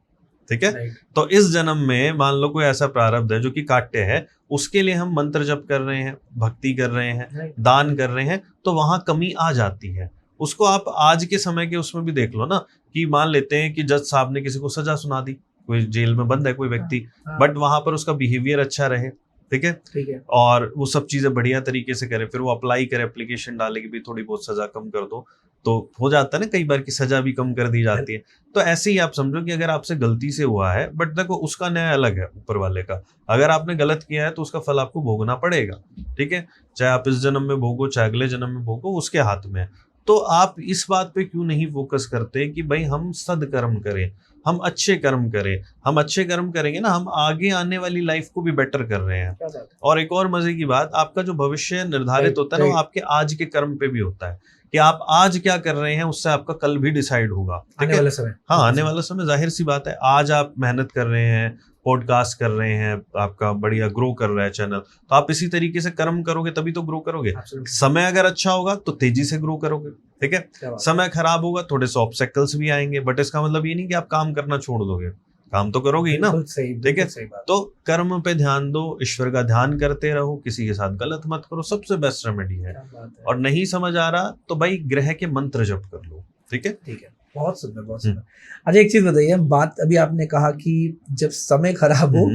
ठीक है। तो इस जन्म में मान लो कोई ऐसा प्रारब्ध है जो कि काट्य है, उसके लिए हम मंत्र जप कर रहे हैं, भक्ति कर रहे हैं, दान कर रहे हैं, तो वहां कमी आ जाती है। उसको आप आज के समय के उसमें भी देख लो ना, कि मान लेते हैं कि जज साहब ने किसी को सजा सुना दी, कोई जेल में बंद है कोई व्यक्ति, बट वहां पर उसका बिहेवियर अच्छा रहे, ठीक है। ठीक है। और वो सब चीजें बढ़िया तरीके से करे, फिर वो अप्लाई करे, एप्लीकेशन डाले कि भी थोड़ी बहुत सजा कम कर दो, तो हो जाता है ना कई बार की सजा भी कम कर दी जाती है। तो ऐसे ही आप समझो कि अगर आपसे गलती से हुआ है, बट देखो उसका न्याय अलग है ऊपर वाले का। अगर आपने गलत किया है तो उसका फल आपको भोगना पड़ेगा, ठीक है, चाहे आप इस जन्म में भोगो चाहे अगले जन्म में भोगो, उसके हाथ में है। तो आप इस बात पे क्यों नहीं फोकस करते कि भाई हम सदकर्म करें, हम अच्छे कर्म करें। हम अच्छे कर्म करेंगे ना, हम आगे आने वाली लाइफ को भी बेटर कर रहे हैं। क्या बात है। और एक और मजे की बात, आपका जो भविष्य निर्धारित Right, होता है ना, वो right. आपके आज के कर्म पे भी होता है कि आप आज क्या कर रहे हैं, उससे आपका कल भी डिसाइड होगा, ठीक आने है। वाला समय। हाँ, आने वाला समय जाहिर सी बात है। आज आप मेहनत कर रहे हैं, पॉडकास्ट कर रहे हैं, आपका बढ़िया ग्रो कर रहा है चैनल, तो आप इसी तरीके से कर्म करोगे तभी तो ग्रो करोगे। Absolutely. समय अगर अच्छा होगा तो तेजी से ग्रो करोगे, ठीक है। क्या बात है। समय खराब होगा, थोड़े से ऑब्स्टेकल्स भी आएंगे, बट इसका मतलब ये नहीं कि आप काम करना छोड़ दोगे, काम तो करोगे ही ना, बिल्कुल सही, ठीक है। बिल्कुल सही बात। तो कर्म पे ध्यान दो, ईश्वर का ध्यान करते रहो, किसी के साथ गलत मत करो, सबसे बेस्ट रेमेडी है। क्या बात है। और नहीं समझ आ रहा तो भाई ग्रह के मंत्र जप कर लो, ठीक है। ठीक है, बहुत सुंदर, बहुत सुंदर। अच्छा, एक चीज बताइए, बात अभी आपने कहा कि जब समय खराब हो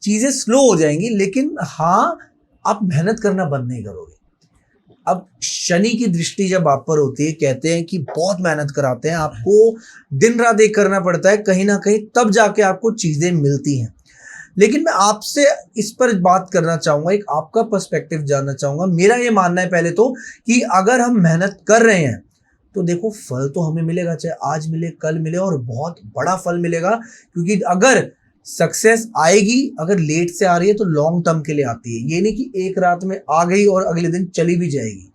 चीजें स्लो हो जाएंगी, लेकिन हाँ, आप मेहनत करना बंद नहीं करोगे। अब शनि की दृष्टि जब आप पर होती है, कहते हैं कि बहुत मेहनत कराते हैं आपको, दिन रात एक करना पड़ता है कहीं ना कहीं, तब जाके आपको चीजें मिलती हैं। लेकिन मैं आपसे इस पर बात करना चाहूंगा, एक आपका पर्सपेक्टिव जानना चाहूंगा। मेरा ये मानना है पहले तो कि अगर हम मेहनत कर रहे हैं तो देखो फल तो हमें मिलेगा, चाहे आज मिले कल मिले, और बहुत बड़ा फल मिलेगा। क्योंकि अगर सक्सेस आएगी, अगर लेट से आ रही है तो लॉन्ग टर्म के लिए आती है, ये नहीं कि एक रात में आ गई और अगले दिन चली भी जाएगी।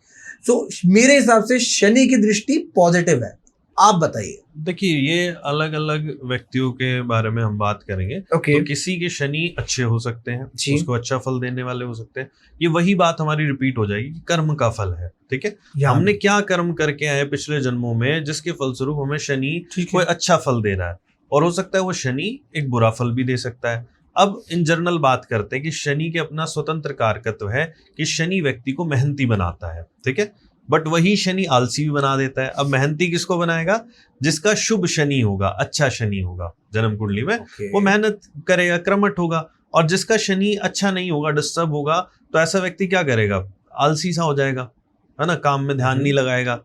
सो मेरे हिसाब से शनि की दृष्टि पॉजिटिव है, आप बताइए। देखिए, ये अलग अलग व्यक्तियों के बारे में हम बात करेंगे। ओके। तो किसी के शनि अच्छे हो सकते हैं, जी। उसको अच्छा फल देने वाले हो सकते हैं। ये वही बात हमारी रिपीट हो जाएगी कि कर्म का फल है, ठीक है। हमने क्या कर्म करके आए पिछले जन्मों में, जिसके फलस्वरूप हमें शनि कोई अच्छा फल दे रहा है, और हो सकता है वो शनि एक बुरा फल भी दे सकता है। अब इन जनरल बात करते हैं कि शनि के अपना स्वतंत्र कारकत्व है कि शनि व्यक्ति को मेहनती बनाता है, ठीक है, बट वही शनि आलसी भी बना देता है। अब मेहनती किसको बनाएगा? जिसका शुभ शनि होगा, अच्छा शनि होगा जन्म कुंडली में, वो मेहनत करेगा, कर्मठ होगा। और जिसका शनि अच्छा नहीं होगा, डिस्टर्ब होगा, तो ऐसा व्यक्ति क्या करेगा? आलसी सा हो जाएगा, है ना, काम में ध्यान नहीं लगाएगा,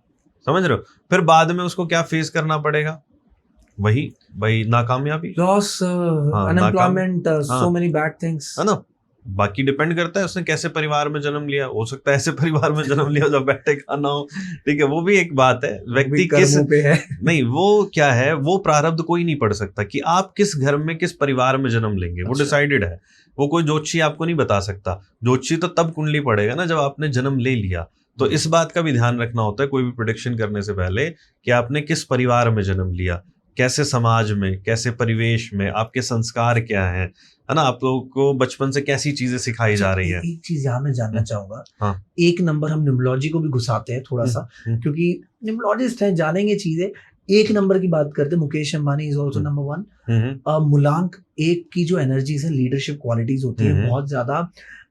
समझ रहे हो। फिर बाद में उसको क्या फेस करना पड़ेगा? वही नाकामयाबी, loss, unemployment, so many bad things, है ना। बाकी डिपेंड करता है उसने कैसे परिवार में जन्म लिया। हो सकता है ऐसे परिवार में जन्म लिया जो बैठे खाना हो, ठीक है, वो भी एक बात है। व्यक्ति किस पे है नहीं, वो क्या है, वो प्रारब्ध कोई नहीं पढ़ सकता कि आप किस घर में किस परिवार में जन्म लेंगे, वो डिसाइडेड है। वो कोई ज्योतिषी आपको नहीं बता सकता। ज्योतिषी तो तब कुंडली पड़ेगा ना जब आपने जन्म ले लिया। तो इस बात का भी ध्यान रखना होता है कोई भी प्रेडिक्शन करने से पहले कि आपने किस परिवार में जन्म लिया, कैसे समाज में, कैसे परिवेश में, आपके संस्कार क्या हैं, है ना, आप लोगों को बचपन से कैसी चीजें सिखाई जा रही है। एक चीज यहाँ मैं जानना चाहूंगा। हाँ। एक नंबर हम न्यूमरोलॉजी को भी घुसाते हैं थोड़ा सा, क्योंकि न्यूमरोलॉजिस्ट हैं, जानेंगे चीजें। एक नंबर की बात करते हैं, Mukesh Ambani is also number 1। मूलांक एक की जो एनर्जीज है, लीडरशिप क्वालिटीज होती है, बहुत ज्यादा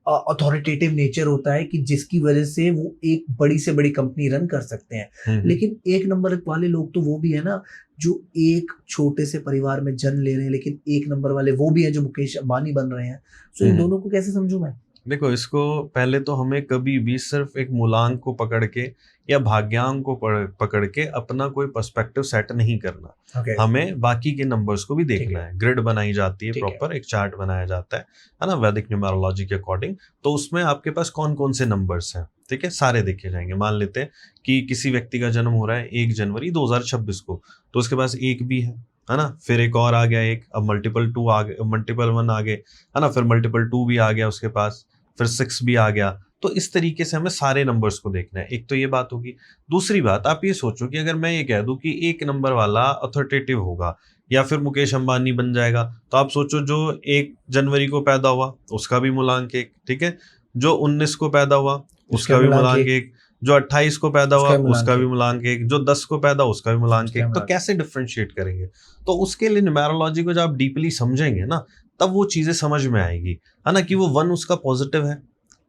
अथॉरिटेटिव नेचर होता है कि जिसकी वजह से वो एक बड़ी से बड़ी कंपनी रन कर सकते हैं। लेकिन एक नंबर वाले लोग तो वो भी है ना, जो एक छोटे से परिवार में जन्म ले रहे हैं, लेकिन एक नंबर वाले वो भी हैं जो मुकेश अंबानी बन रहे हैं। सो इन दोनों को कैसे समझूं मैं? देखो, इसको पहले तो हमें कभी भी सिर्फ एक मूलांक को पकड़ के या भाग्यांक को पकड़ के अपना कोई पर्सपेक्टिव सेट नहीं करना। हमें बाकी के नंबर्स को भी देखना है। ग्रिड बनाई जाती है, प्रॉपर एक चार्ट बनाया जाता है ना, वैदिक न्यूमरोलॉजी के अकॉर्डिंग। तो उसमें आपके पास कौन कौन से नंबर्स हैं, ठीक है, सारे देखे जाएंगे। मान लेते हैं कि किसी व्यक्ति का जन्म हो रहा है 1 जनवरी 2026 को, तो उसके पास 1 भी है ना, फिर एक और आ गया 1, अब मल्टीपल 2 आ गए, मल्टीपल 1 आ गए, है ना, फिर मल्टीपल 2 भी आ गया उसके पास, फिर 6 भी आ गया। तो इस तरीके से हमें सारे नंबर्स को देखना है। एक तो ये बात होगी। दूसरी बात, आप ये सोचो कि अगर मैं ये कह दूं कि 1 नंबर वाला अथॉरिटेटिव होगा या फिर मुकेश अंबानी बन जाएगा, तो आप सोचो जो 1 जनवरी को पैदा हुआ उसका भी मूलांक 1, ठीक है, जो 19 को पैदा हुआ उसका भी मूलांक 1, जो 28 को पैदा हुआ उसका भी मूलांक 1, जो 10 को पैदा उसका भी मूलांक 1। तो कैसे डिफरेंशिएट करेंगे? तो उसके लिए न्यूमेरोलॉजी को जब आप डीपली समझेंगे ना, तब वो चीजें समझ में आएगी, है ना, कि वो 1 उसका पॉजिटिव है,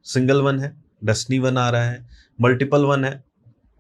सिंगल 1 है, डेस्टिनी 1 आ रहा है, मल्टीपल 1 है,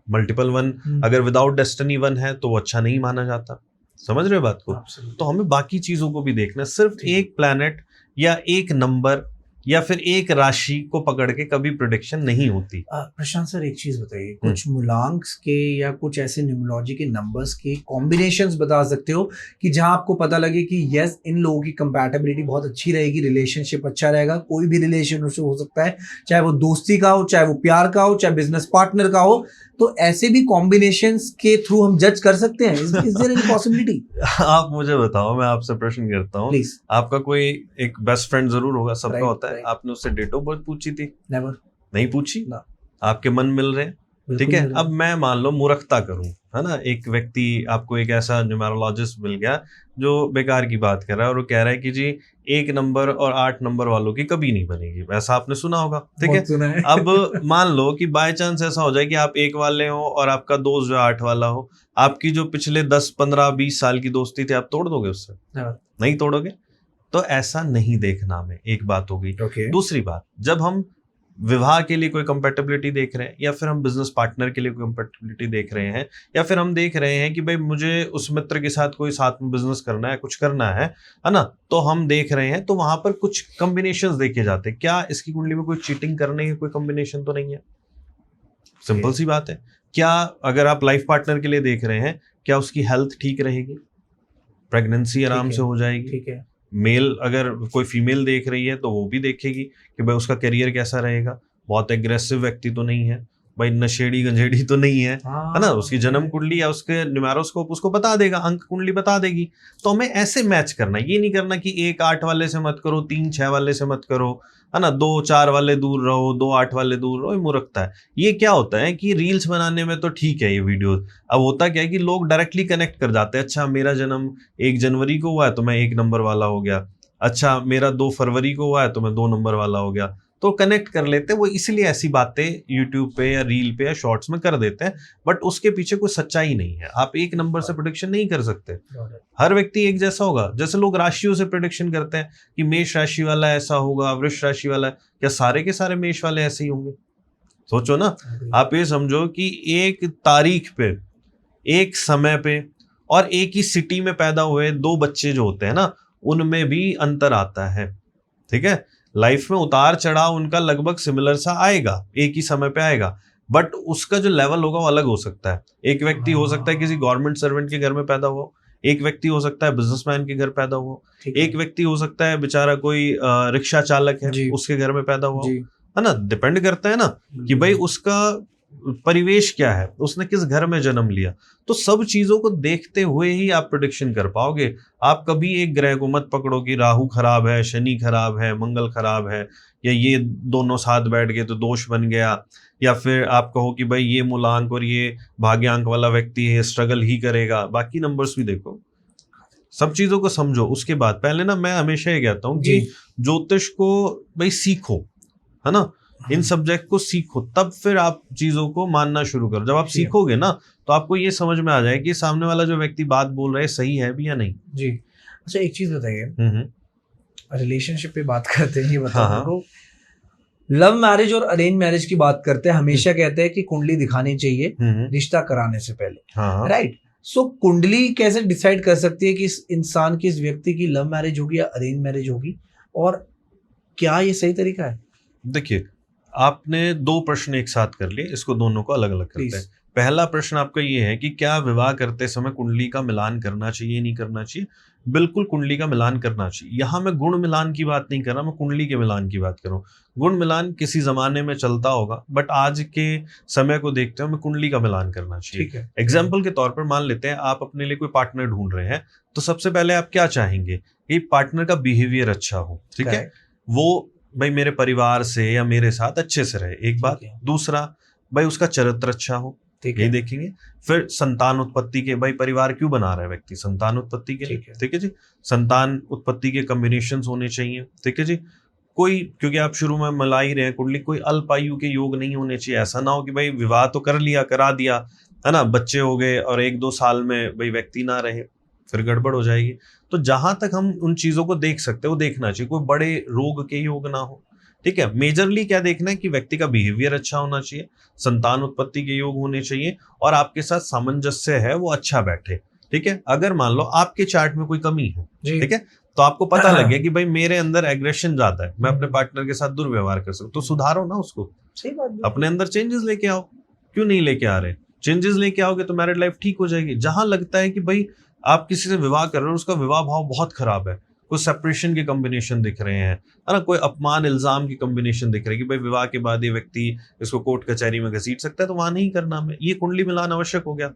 मल्टीपल 1 अगर विदाउट डेस्टिनी 1 है तो वो अच्छा नहीं माना जाता। समझ रहे हो बात को? तो हमें बाकी चीजों को भी देखना। सिर्फ एक प्लैनेट या एक नंबर या फिर एक राशि को पकड़ के कभी प्रेडिक्शन नहीं होती। प्रशांत सर, एक चीज बताइए, कुछ मूलांक के या कुछ ऐसे न्यूमरोलॉजी के नंबर्स के कॉम्बिनेशंस बता सकते हो कि जहां आपको पता लगे कि यस, इन लोगों की कंपैटिबिलिटी बहुत अच्छी रहेगी, रिलेशनशिप अच्छा रहेगा, कोई भी रिलेशन हो सकता है, चाहे वो दोस्ती का हो, चाहे वो प्यार का हो, चाहे बिजनेस पार्टनर का हो, तो ऐसे भी कॉम्बिनेशंस के थ्रू हम जज कर सकते हैं? Is there any possibility? आप मुझे बताओ, मैं आपसे प्रश्न करता हूँ। प्लीज। आपका कोई एक बेस्ट फ्रेंड जरूर होगा, सबका Right, होता है। right. आपने उससे डेट ऑफ बर्थ पूछी थी? नेवर। नहीं पूछी ना। आपके मन मिल रहे हैं, ठीक है। अब मैं मान लो मूर्खता करूं, है ना, एक व्यक्ति, आपको एक ऐसा न्यूमेरोलॉजिस्ट मिल गया जो बेकार की बात कर रहा है और वो कह रहा है कि जी 1 नंबर और 8 नंबर वालों की कभी नहीं बनेगी, ऐसा आपने सुना होगा, ठीक है। सुना है। अब मान लो कि बाय चांस ऐसा हो जाए कि आप 1 वाले हो और आपका दोस्त जो 8 वाला हो, आपकी जो पिछले 10, 15, 20 साल की दोस्ती थी, आप तोड़ दोगे उससे? नहीं तोड़ोगे। तो ऐसा नहीं देखना हमें, एक बात हो गई। Okay. दूसरी बात, जब हम विवाह के लिए कोई कंपैटिबिलिटी देख रहे हैं, या फिर हम बिजनेस पार्टनर के लिए कोई कंपैटिबिलिटी देख रहे हैं, या फिर हम देख रहे हैं कि भाई मुझे उस मित्र के साथ कोई साथ में बिजनेस करना है, कुछ करना है ना, तो हम देख रहे हैं, तो वहां पर कुछ कॉम्बिनेशंस देखे जाते हैं। क्या इसकी कुंडली में कोई चीटिंग करने की कोई कॉम्बिनेशन तो नहीं है? सिंपल सी बात है। क्या अगर आप लाइफ पार्टनर के लिए देख रहे हैं, क्या उसकी हेल्थ ठीक रहेगी, प्रेगनेंसी आराम से हो जाएगी? ठीक है। मेल अगर कोई फीमेल देख रही है तो वो भी देखेगी कि भाई उसका करियर कैसा रहेगा, बहुत एग्रेसिव व्यक्ति तो नहीं है, भाई नशेड़ी गंजेड़ी तो नहीं है, है ना। उसकी जन्म कुंडली या उसके न्यूमेरोस्कोप उसको बता देगा, अंक कुंडली बता देगी। तो हमें ऐसे मैच करना, ये नहीं करना कि 1 8 वाले से मत करो, 3 6 वाले से मत करो, है ना, 2 4 वाले दूर रहो, 2 8 वाले दूर रहो, ये मूर्खता है। ये क्या होता है कि रील्स बनाने में तो ठीक है ये वीडियो, अब होता क्या है कि लोग डायरेक्टली कनेक्ट कर जाते हैं। अच्छा मेरा जन्म 1 जनवरी को हुआ है तो मैं 1 नंबर वाला हो गया, अच्छा मेरा 2 फरवरी को हुआ है तो मैं 2 नंबर वाला हो गया, तो कनेक्ट कर लेते हैं। वो इसलिए ऐसी बातें यूट्यूब पे या रील पे या शॉर्ट्स में कर देते हैं, बट उसके पीछे कोई सच्चाई नहीं है। आप 1 नंबर से प्रेडिक्शन नहीं कर सकते, हर व्यक्ति एक जैसा होगा। जैसे लोग राशियों से प्रेडिक्शन करते हैं कि मेष राशि वाला ऐसा होगा, वृष राशि वाला, क्या सारे के सारे मेष वाले ऐसे ही होंगे? सोचो ना। आप ये समझो कि एक तारीख पे, एक समय पे और एक ही सिटी में पैदा हुए 2 बच्चे जो होते हैं ना, उनमें भी अंतर आता है, ठीक है। लाइफ में उतार चढ़ाव उनका लगभग सिमिलर सा आएगा, एक ही समय पे आएगा, बट उसका जो लेवल होगा वो अलग हो सकता है। एक व्यक्ति हो सकता है किसी गवर्नमेंट सर्वेंट के घर में पैदा हुआ, एक व्यक्ति हो सकता है बिजनेसमैन के घर पैदा हुआ, एक व्यक्ति हो सकता है बेचारा कोई रिक्शा चालक है, उसके घर में पैदा हुआ, है ना। डिपेंड करता है ना कि भाई उसका परिवेश क्या है, उसने किस घर में जन्म लिया। तो सब चीजों को देखते हुए ही आप प्रेडिक्शन कर पाओगे। आप कभी एक ग्रह को मत पकड़ो कि राहु खराब है, शनि खराब है, मंगल खराब है, या ये दोनों साथ बैठ गए तो दोष बन गया, या फिर आप कहो कि भाई ये मूलांक और ये भाग्यांक वाला व्यक्ति है, स्ट्रगल ही करेगा। बाकी नंबर्स भी देखो, सब चीजों को समझो। उसके बाद पहले ना, मैं हमेशा ये कहता हूँ कि ज्योतिष को भाई सीखो, है ना, इन सब्जेक्ट को सीखो, तब फिर आप चीजों को मानना शुरू करो। जब आप सीखोगे ना, तो आपको ये समझ में आ जाए कि सामने वाला जो व्यक्ति बात बोल रहा है सही है भी या नहीं। जी। अच्छा एक चीज बताइए, रिलेशनशिप पे बात करते हैं, ये बताओ मेरे को, लव मैरिज और अरेंज मैरिज की बात करते हैं, हमेशा कहते हैं कि कुंडली दिखानी चाहिए रिश्ता कराने से पहले, राइट। सो कुंडली कैसे डिसाइड कर सकती है कि इस इंसान की, इस व्यक्ति की लव मैरिज होगी या अरेंज मैरिज होगी, और क्या ये सही तरीका है? देखिए, आपने 2 प्रश्न एक साथ कर लिए, इसको दोनों को अलग अलग करते हैं। पहला प्रश्न आपका ये है कि क्या विवाह करते समय कुंडली का मिलान करना चाहिए, नहीं करना चाहिए? बिल्कुल कुंडली का मिलान करना चाहिए। यहाँ मैं गुण मिलान की बात नहीं कर रहा, मैं कुंडली के मिलान की बात कर रहा हूँ। गुण मिलान किसी जमाने में चलता होगा, बट आज के समय को देखते हुए हमें कुंडली का मिलान करना चाहिए। एग्जाम्पल के तौर पर मान लेते हैं आप अपने लिए कोई पार्टनर ढूंढ रहे हैं, तो सबसे पहले आप क्या चाहेंगे कि पार्टनर का बिहेवियर अच्छा हो, ठीक है, वो भाई मेरे परिवार से या मेरे साथ अच्छे से रहे, एक बात। दूसरा, भाई उसका चरित्र अच्छा हो, ये देखेंगे। फिर संतान उत्पत्ति के, भाई परिवार क्यों बना रहा है व्यक्ति, संतान उत्पत्ति के लिए, ठीक है जी। संतान उत्पत्ति के कॉम्बिनेशंस होने चाहिए, ठीक है जी। कोई, क्योंकि आप शुरू में मिला ही रहे हैं कुंडली, कोई अल्प आयु के योग नहीं होने चाहिए। ऐसा ना हो कि भाई विवाह तो कर लिया, करा दिया, है ना, बच्चे हो गए और 1-2 साल में भाई व्यक्ति ना रहे, फिर गड़बड़ हो जाएगी। तो जहां तक हम उन चीजों को देख सकते हैं वो देखना चाहिए। कोई बड़े रोग के योग ना हो, ठीक है। मेजरली क्या देखना है कि व्यक्ति का बिहेवियर अच्छा होना चाहिए, संतान उत्पत्ति के योग होने चाहिए, और आपके साथ सामंजस्य है वो अच्छा बैठे, ठीक है। अगर मान लो आपके चार्ट में कोई कमी है, ठीक है, तो आपको पता लग गया कि भाई मेरे अंदर एग्रेशन ज्यादा है, मैं अपने पार्टनर के साथ दुर्व्यवहार कर सकता हूँ, तो सुधारो ना उसको, सही बात, अपने अंदर चेंजेस लेके आओ। क्यों नहीं लेके आ रहे? चेंजेस लेके आओगे तो मैरिड लाइफ ठीक हो जाएगी। जहां लगता है कि भाई आप किसी से विवाह कर रहे हो, उसका विवाह भाव बहुत खराब है, कोई सेपरेशन के कॉम्बिनेशन दिख रहे हैं, है ना, कोई अपमान इल्जाम की कॉम्बिनेशन दिख रही है कि भाई विवाह के बाद ये व्यक्ति इसको कोर्ट कचहरी में घसीट सकता है, तो वहां नहीं करना हमें, ये कुंडली मिलाना आवश्यक हो गया।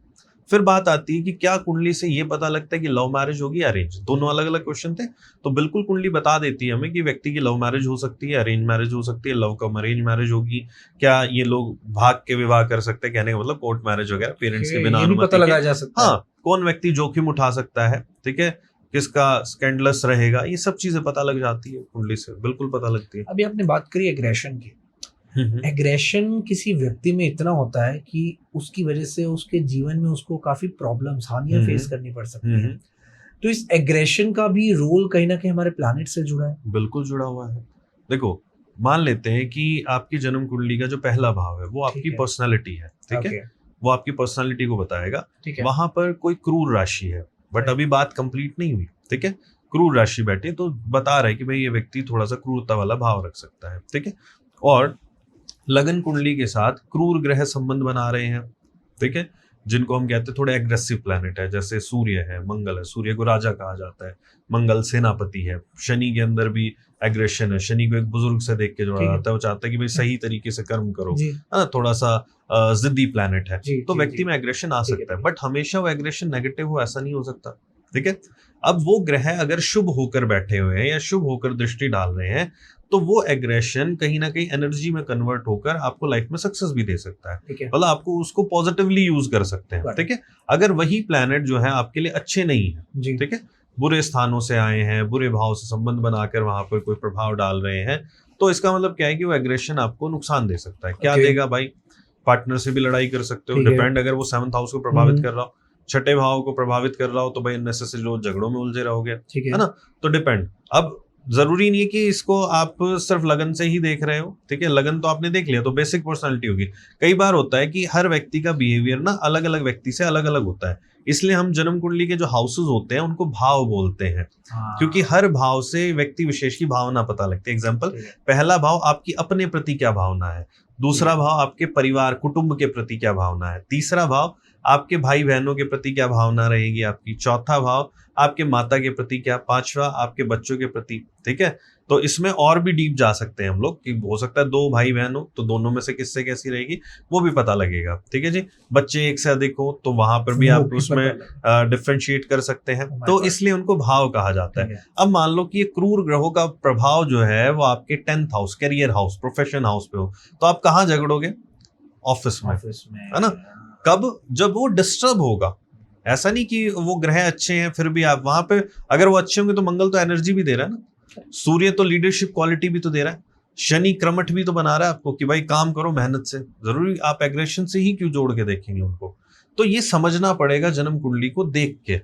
फिर बात आती है कि क्या कुंडली से ये पता लगता है कि लव मैरिज होगी या अरेंज? दोनों अलग अलग क्वेश्चन थे। तो बिल्कुल कुंडली बता देती है हमें कि व्यक्ति की लव मैरिज हो सकती है, अरेंज मैरिज हो सकती है, लव कम अरेंज मैरिज होगी, क्या ये लोग भाग के विवाह कर सकते हैं, कहने का मतलब कोर्ट मैरिज वगैरह पेरेंट्स के बिना ये भी अनुमति पता के। लगाया जा सकता है। हाँ, कौन व्यक्ति जोखिम उठा सकता है, ठीक है, किसका स्कैंडलस रहेगा, ये सब चीजें पता लग जाती है कुंडली से, बिल्कुल पता लगती है। अभी आपने बात करी एग्रेशन की। एग्रेशन किसी व्यक्ति में इतना होता है कि उसकी वजह से उसके जीवन में उसको काफी प्रॉब्लम्स, हानियां फेस करनी पड़ सकती है। तो इस एग्रेशन का भी रोल कहीं ना कहीं हमारे प्लैनेट से जुड़ा है। बिल्कुल जुड़ा हुआ है। देखो, मान लेते हैं कि आपकी जन्म कुंडली का जो पहला भाव है वो आपकी पर्सनालिटी है, ठीक है, वो आपकी पर्सनालिटी को बताएगा। वहां पर कोई क्रूर राशि है, बट अभी बात कंप्लीट नहीं हुई, ठीक है, क्रूर राशि बैठी तो बता रहा है कि भाई ये व्यक्ति थोड़ा सा क्रूरता वाला भाव रख सकता है, ठीक है। और लगन कुंडली के साथ क्रूर ग्रह संबंध बना रहे हैं, ठीक है, जिनको हम कहते हैं थोड़े एग्रेसिव प्लैनेट है, जैसे सूर्य है, मंगल है, सूर्य को राजा कहा जाता है, मंगल सेनापति है। शनि के अंदर भी एग्रेशन है, शनि को एक बुजुर्ग से देख के जोड़ा जाता है, वो चाहता है कि भाई सही तरीके से कर्म करो, है ना, थोड़ा सा जिद्दी प्लैनेट है, तो व्यक्ति में एग्रेशन आ सकता है, बट हमेशा वो एग्रेशन नेगेटिव हो ऐसा नहीं हो सकता, ठीक है। अब वो ग्रह अगर शुभ होकर बैठे हुए हैं या शुभ होकर दृष्टि डाल रहे हैं, तो वो एग्रेशन कहीं ना कहीं एनर्जी में कन्वर्ट होकर आपको लाइफ में सक्सेस भी दे सकता है, मतलब आपको उसको पॉजिटिवली यूज कर सकते हैं, ठीक है। अगर वही प्लैनेट जो है आपके लिए अच्छे नहीं है, ठीक है, बुरे स्थानों से आए हैं, बुरे भाव से संबंध बनाकर वहां पर कोई प्रभाव डाल रहे हैं, तो इसका मतलब क्या है कि वो एग्रेशन आपको नुकसान दे सकता है। क्या देगा भाई? पार्टनर से भी लड़ाई कर सकते हो, डिपेंड, अगर वो 7th हाउस को प्रभावित कर रहा हो, छठे भाव को प्रभावित कर रहा हो, तो भाई अननेसेसरी लोग झगड़ों में उलझे रहोगे, है ना, तो डिपेंड। अब जरूरी नहीं है कि इसको आप सिर्फ लगन से ही देख रहे हो, ठीक है, लगन तो आपने देख लिया तो बेसिक पर्सनालिटी होगी। कई बार होता है कि हर व्यक्ति का बिहेवियर ना अलग अलग व्यक्ति से अलग अलग होता है, इसलिए हम जन्म कुंडली के जो हाउसेस होते हैं उनको भाव बोलते हैं, क्योंकि हर भाव से व्यक्ति विशेष की भावना पता लगती है। एग्जाम्पल, पहला भाव आपकी अपने प्रति क्या भावना है, दूसरा भाव आपके परिवार कुटुंब के प्रति क्या भावना है, तीसरा भाव आपके भाई बहनों के प्रति क्या भावना रहेगी आपकी, चौथा भाव आपके माता के प्रति क्या, पांचवा आपके बच्चों के प्रति, ठीक है। तो इसमें और भी डीप जा सकते हैं हम लोग कि हो सकता है 2 भाई बहन हो तो दोनों में से किससे कैसी रहेगी वो भी पता लगेगा, ठीक है जी। बच्चे एक से अधिक हो तो वहां पर भी आप उसमें डिफरेंशिएट कर सकते हैं, तो इसलिए उनको भाव कहा जाता है। अब मान लो कि ये क्रूर ग्रहों का प्रभाव जो है वो आपके 10th house, career house, profession house पे हो, तो आप कहाँ झगड़ोगे? ऑफिस में, है ना। कब? जब वो डिस्टर्ब होगा। ऐसा नहीं कि वो ग्रह अच्छे हैं फिर भी आप वहां पे, अगर वो अच्छे होंगे तो मंगल तो एनर्जी भी दे रहा है ना, सूर्य तो लीडरशिप क्वालिटी भी तो दे रहा है, शनि क्रमठ भी तो बना रहा है आपको कि भाई काम करो मेहनत से, जरूरी आप एग्रेशन से ही क्यों जोड़ के देखेंगे उनको? तो ये समझना पड़ेगा जन्म कुंडली को देख के।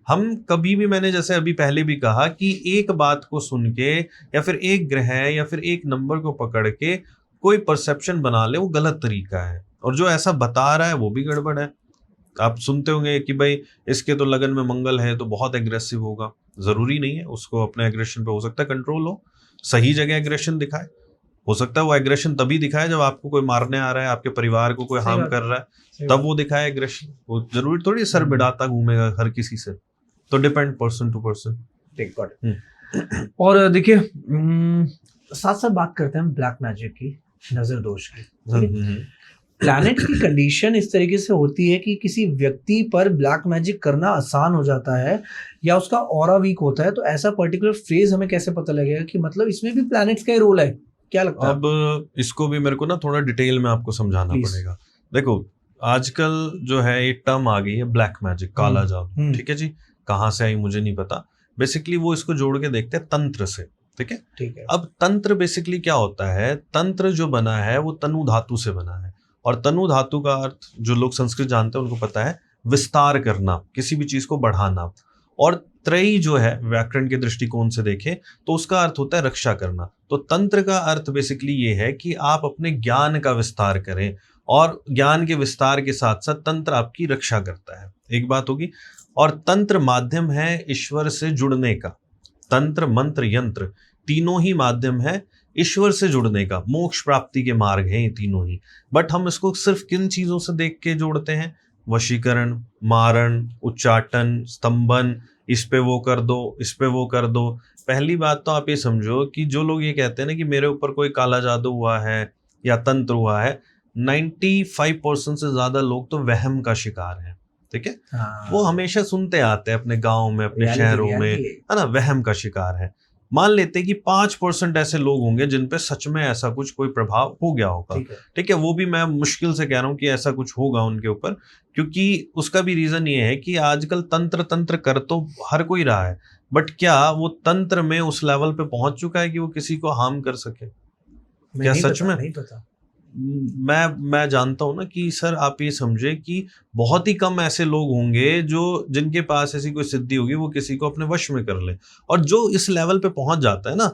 हम कभी भी, मैंने जैसे अभी पहले भी कहा कि एक बात को सुन के या फिर एक ग्रह या फिर एक नंबर को पकड़ के कोई परसेप्शन बना ले, वो गलत तरीका है, और जो ऐसा बता रहा है वो भी गड़बड़ है। आप सुनते होंगे कि भाई इसके तो लगन में मंगल है तो बहुत एग्रेसिव होगा, जरूरी नहीं है, उसको अपने एग्रेशन पे हो सकता है कंट्रोल हो, सही जगह एग्रेशन दिखाए, हो सकता है वो एग्रेशन तभी दिखाए जब आपको कोई मारने आ रहा है, आपके परिवार को कोई हार्म कर रहा है, तब वो दिखाए एग्रेशन। वो जरूरी थोड़ी सर बिड़ाता घूमेगा हर किसी से, तो डिपेंड पर्सन टू पर्सन। और देखिए साथ साथ बात करते हैं ब्लैक मैजिक की, नजर दोष की। प्लैनेट की कंडीशन इस तरीके से होती है कि किसी व्यक्ति पर ब्लैक मैजिक करना आसान हो जाता है या उसका ऑरा वीक होता है, तो ऐसा पर्टिकुलर फेज हमें कैसे पता लगेगा कि मतलब इसमें भी प्लैनेट्स का ही रोल है? क्या लगता है? अब इसको भी मेरे को ना थोड़ा डिटेल में आपको समझाना पड़ेगा। देखो, आजकल जो है एक टर्म आ गई है ब्लैक मैजिक, काला जादू, ठीक है जी, कहाँ से आई मुझे नहीं पता। बेसिकली वो इसको जोड़ के देखते हैं तंत्र से, ठीक है। अब तंत्र बेसिकली क्या होता है? तंत्र जो बना है वो तनु धातु से बना है, और तनु धातु का अर्थ जो लोग संस्कृत जानते हैं उनको पता है, विस्तार करना, किसी भी चीज को बढ़ाना। और त्रयी जो है व्याकरण के दृष्टिकोण से देखें तो उसका अर्थ होता है रक्षा करना। तो तंत्र का अर्थ बेसिकली ये है कि आप अपने ज्ञान का विस्तार करें, और ज्ञान के विस्तार के साथ साथ तंत्र आपकी रक्षा करता है, एक बात होगी। और तंत्र माध्यम है ईश्वर से जुड़ने का, तंत्र मंत्र यंत्र तीनों ही माध्यम है ईश्वर से जुड़ने का, मोक्ष प्राप्ति के मार्ग हैं ये तीनों ही। बट हम इसको सिर्फ किन चीजों से देख के जोड़ते हैं? वशीकरण, मारण, उच्चाटन, स्तंभन, इस पे वो कर दो, इस पे वो कर दो। पहली बात तो आप ये समझो कि जो लोग ये कहते हैं ना कि मेरे ऊपर कोई काला जादू हुआ है या तंत्र हुआ है, 95% से ज्यादा लोग तो वहम का शिकार हैं। ठीक है, वो हमेशा सुनते आते हैं अपने गांव में, अपने शहरों में, है ना, वहम का शिकार है। मान लेते हैं कि 5% ऐसे लोग होंगे जिन पे सच में ऐसा कुछ कोई प्रभाव हो गया होगा। ठीक है, वो भी मैं मुश्किल से कह रहा हूँ कि ऐसा कुछ होगा उनके ऊपर, क्योंकि उसका भी रीजन ये है कि आजकल तंत्र कर तो हर कोई रहा है, बट क्या वो तंत्र में उस लेवल पे पहुंच चुका है कि वो किसी को हार्म कर सके? क्या सच में? नहीं पता। मैं जानता हूं ना कि सर आप ये समझे कि बहुत ही कम ऐसे लोग होंगे जो जिनके पास ऐसी कोई सिद्धि होगी वो किसी को अपने वश में कर ले, और जो इस लेवल पे पहुंच जाता है ना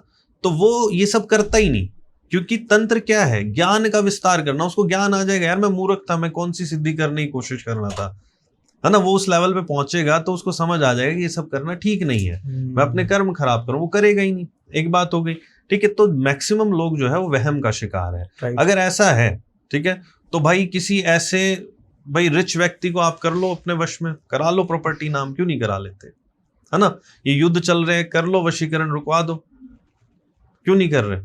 तो वो ये सब करता ही नहीं, क्योंकि तंत्र क्या है? ज्ञान का विस्तार करना। उसको ज्ञान आ जाएगा, यार मैं मूर्ख था, मैं कौन सी सिद्धि करने की कोशिश कर रहा था, है ना। वो उस लेवल पे पहुंचेगा तो उसको समझ आ जाएगा कि ये सब करना ठीक नहीं है, मैं अपने कर्म खराब करूं, वो करेगा ही नहीं। एक बात हो गई। ठीक है, तो मैक्सिमम लोग जो है वो वहम का शिकार है। अगर ऐसा है, ठीक है, तो भाई किसी ऐसे भाई रिच व्यक्ति को आप कर लो अपने वश में, करा लो प्रॉपर्टी नाम, क्यों नहीं करा लेते, है ना। ये युद्ध चल रहे हैं, कर लो वशीकरण, रुकवा दो, क्यों नहीं कर रहे?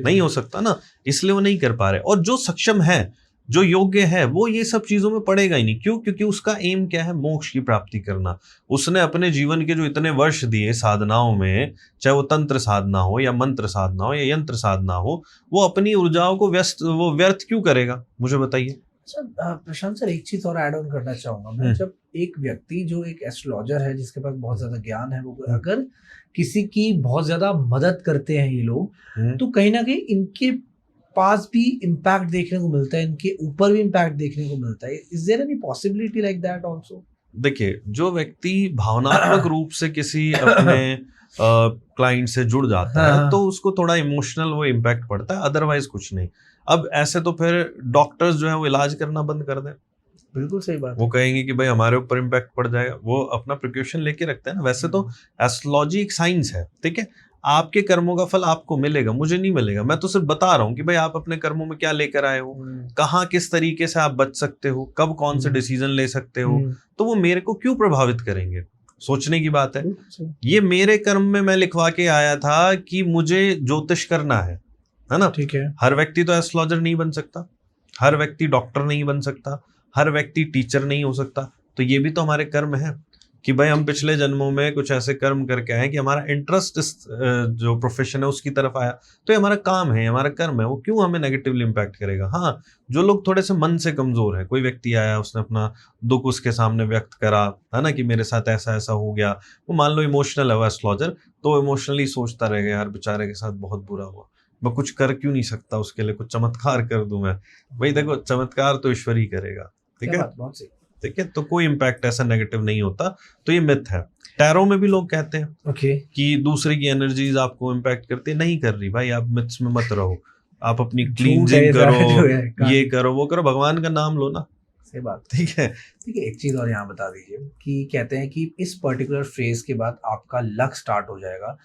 नहीं हो सकता ना, इसलिए वो नहीं कर पा रहे। और जो सक्षम है, जो योग्य है, वो ये सब चीजों में पड़ेगा ही नहीं। क्यों? क्योंकि उसका एम क्या है? मोक्ष की प्राप्ति करना। उसने अपने जीवन के जो इतने वर्ष दिए साधनाओं में, चाहे वो तंत्र साधना हो या मंत्र साधना हो या यंत्र साधना हो, वो अपनी ऊर्जाओं को व्यर्थ क्यों करेगा? मुझे बताइए। प्रशांत सर, एक चीज और ऐड ऑन करना चाहूंगा मैं। जब एक व्यक्ति जो एक एस्ट्रोलॉजर है, जिसके पास बहुत ज्यादा ज्ञान है, वो अगर किसी की बहुत ज्यादा मदद करते हैं ये लोग, तो कहीं ना कहीं इनके पास भी इम्पैक्ट देखने को मिलता है, इनके ऊपर भी इम्पैक्ट देखने को मिलता है। Is there any possibility like that also? देखिए, जो व्यक्ति भावनात्मक रूप से किसी अपने क्लाइंट से जुड़ जाता है तो उसको थोड़ा इमोशनल वो इम्पैक्ट पड़ता है, अदरवाइज कुछ नहीं। अब ऐसे तो फिर डॉक्टर्स जो है वो इलाज करना बंद कर दें। बिल्कुल सही बात। वो कहेंगे कि भाई हमारे ऊपर इम्पैक्ट पड़ जाएगा, वो अपना प्रिकॉशन लेके रखते हैं ना। वैसे तो एस्ट्रोलॉजी एक साइंस है, ठीक है। आपके कर्मों का फल आपको मिलेगा, मुझे नहीं मिलेगा। मैं तो सिर्फ बता रहा हूँ कि भाई आप अपने कर्मों में क्या लेकर आए हो, कहाँ किस तरीके से आप बच सकते हो, कब कौन से डिसीजन ले सकते हो, तो वो मेरे को क्यों प्रभावित करेंगे? सोचने की बात है। ये मेरे कर्म में मैं लिखवा के आया था कि मुझे ज्योतिष करना है ना। ठीक है। हर व्यक्ति तो एस्ट्रोलॉजर नहीं बन सकता, हर व्यक्ति डॉक्टर नहीं बन सकता, हर व्यक्ति टीचर नहीं हो सकता। तो ये भी तो हमारे कर्म है कि भाई हम पिछले जन्मों में कुछ ऐसे कर्म करके आए कि हमारा इंटरेस्ट इस जो प्रोफेशन है उसकी तरफ आया, तो ये हमारा काम है, हमारा कर्म है। वो क्यों हमें नेगेटिवली इम्पैक्ट करेगा? हाँ, जो लोग थोड़े से मन से कमजोर है, कोई व्यक्ति आया, उसने अपना दुख उसके सामने व्यक्त करा, है ना, कि मेरे साथ ऐसा ऐसा हो गया, वो मान लो इमोशनल है वो एस्ट्रोलॉजर, तो इमोशनली सोचता रहेगा, यार बेचारे के साथ बहुत बुरा हुआ, मैं कुछ कर क्यों नहीं सकता उसके लिए, कुछ चमत्कार कर दूं मैं। भाई देखो, चमत्कार तो ईश्वर ही करेगा, ठीक है, ठीक है। तो कोई इम्पैक्ट ऐसा नेगेटिव नहीं होता। तो ये मिथ है। टैरो में भी लोग कहते हैं कि दूसरे की एनर्जीज आपको इम्पैक्ट करती है, नहीं कर रही। भाई आप मिथ्स में मत रहो, आप अपनी क्लींजिंग करो, ये करो, वो करो, भगवान का नाम लो ना। सही बात, ठीक है। ठीक है, एक चीज और यहाँ बता दीजिए कि कहते हैं कि इस पर्टिकुलर फेज के बाद आपका लक स्टार्ट हो जाएगा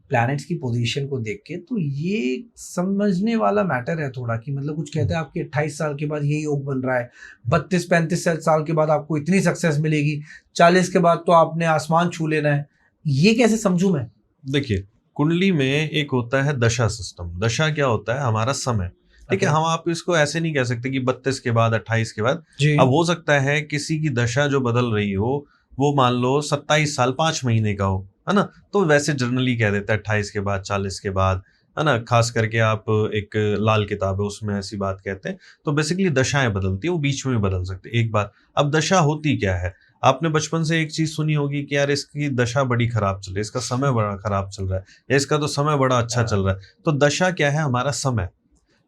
प्लैनेट्स की पोजीशन को देख के। तो ये समझने वाला मैटर है थोड़ा, कि मतलब कुछ कहते हैं आपके 28 साल के बाद ये योग बन रहा है, 32-35 साल के बाद आपको इतनी सक्सेस मिलेगी, 40 के बाद तो आपने आसमान छू लेना है। ये कैसे समझू मैं? देखिए, कुंडली में एक होता है दशा सिस्टम। दशा क्या होता है? हमारा समय, ठीक है। हम आप इसको ऐसे नहीं कह सकते कि 32 के बाद 28 के बाद। अब हो सकता है किसी की दशा जो बदल रही हो वो मान लो 27 साल 5 महीने का हो, है ना, तो वैसे जनरली कह देते हैं 28 के बाद, 40 के बाद, है ना। खास करके आप एक लाल किताब है उसमें ऐसी बात कहते हैं। तो बेसिकली दशाएं बदलती है, वो बीच में भी बदल सकती है। एक बात, अब दशा होती क्या है? आपने बचपन से एक चीज सुनी होगी कि यार इसकी दशा बड़ी खराब चल रही है, इसका समय बड़ा खराब चल रहा है, या इसका तो समय बड़ा अच्छा चल रहा है। तो दशा क्या है? हमारा समय,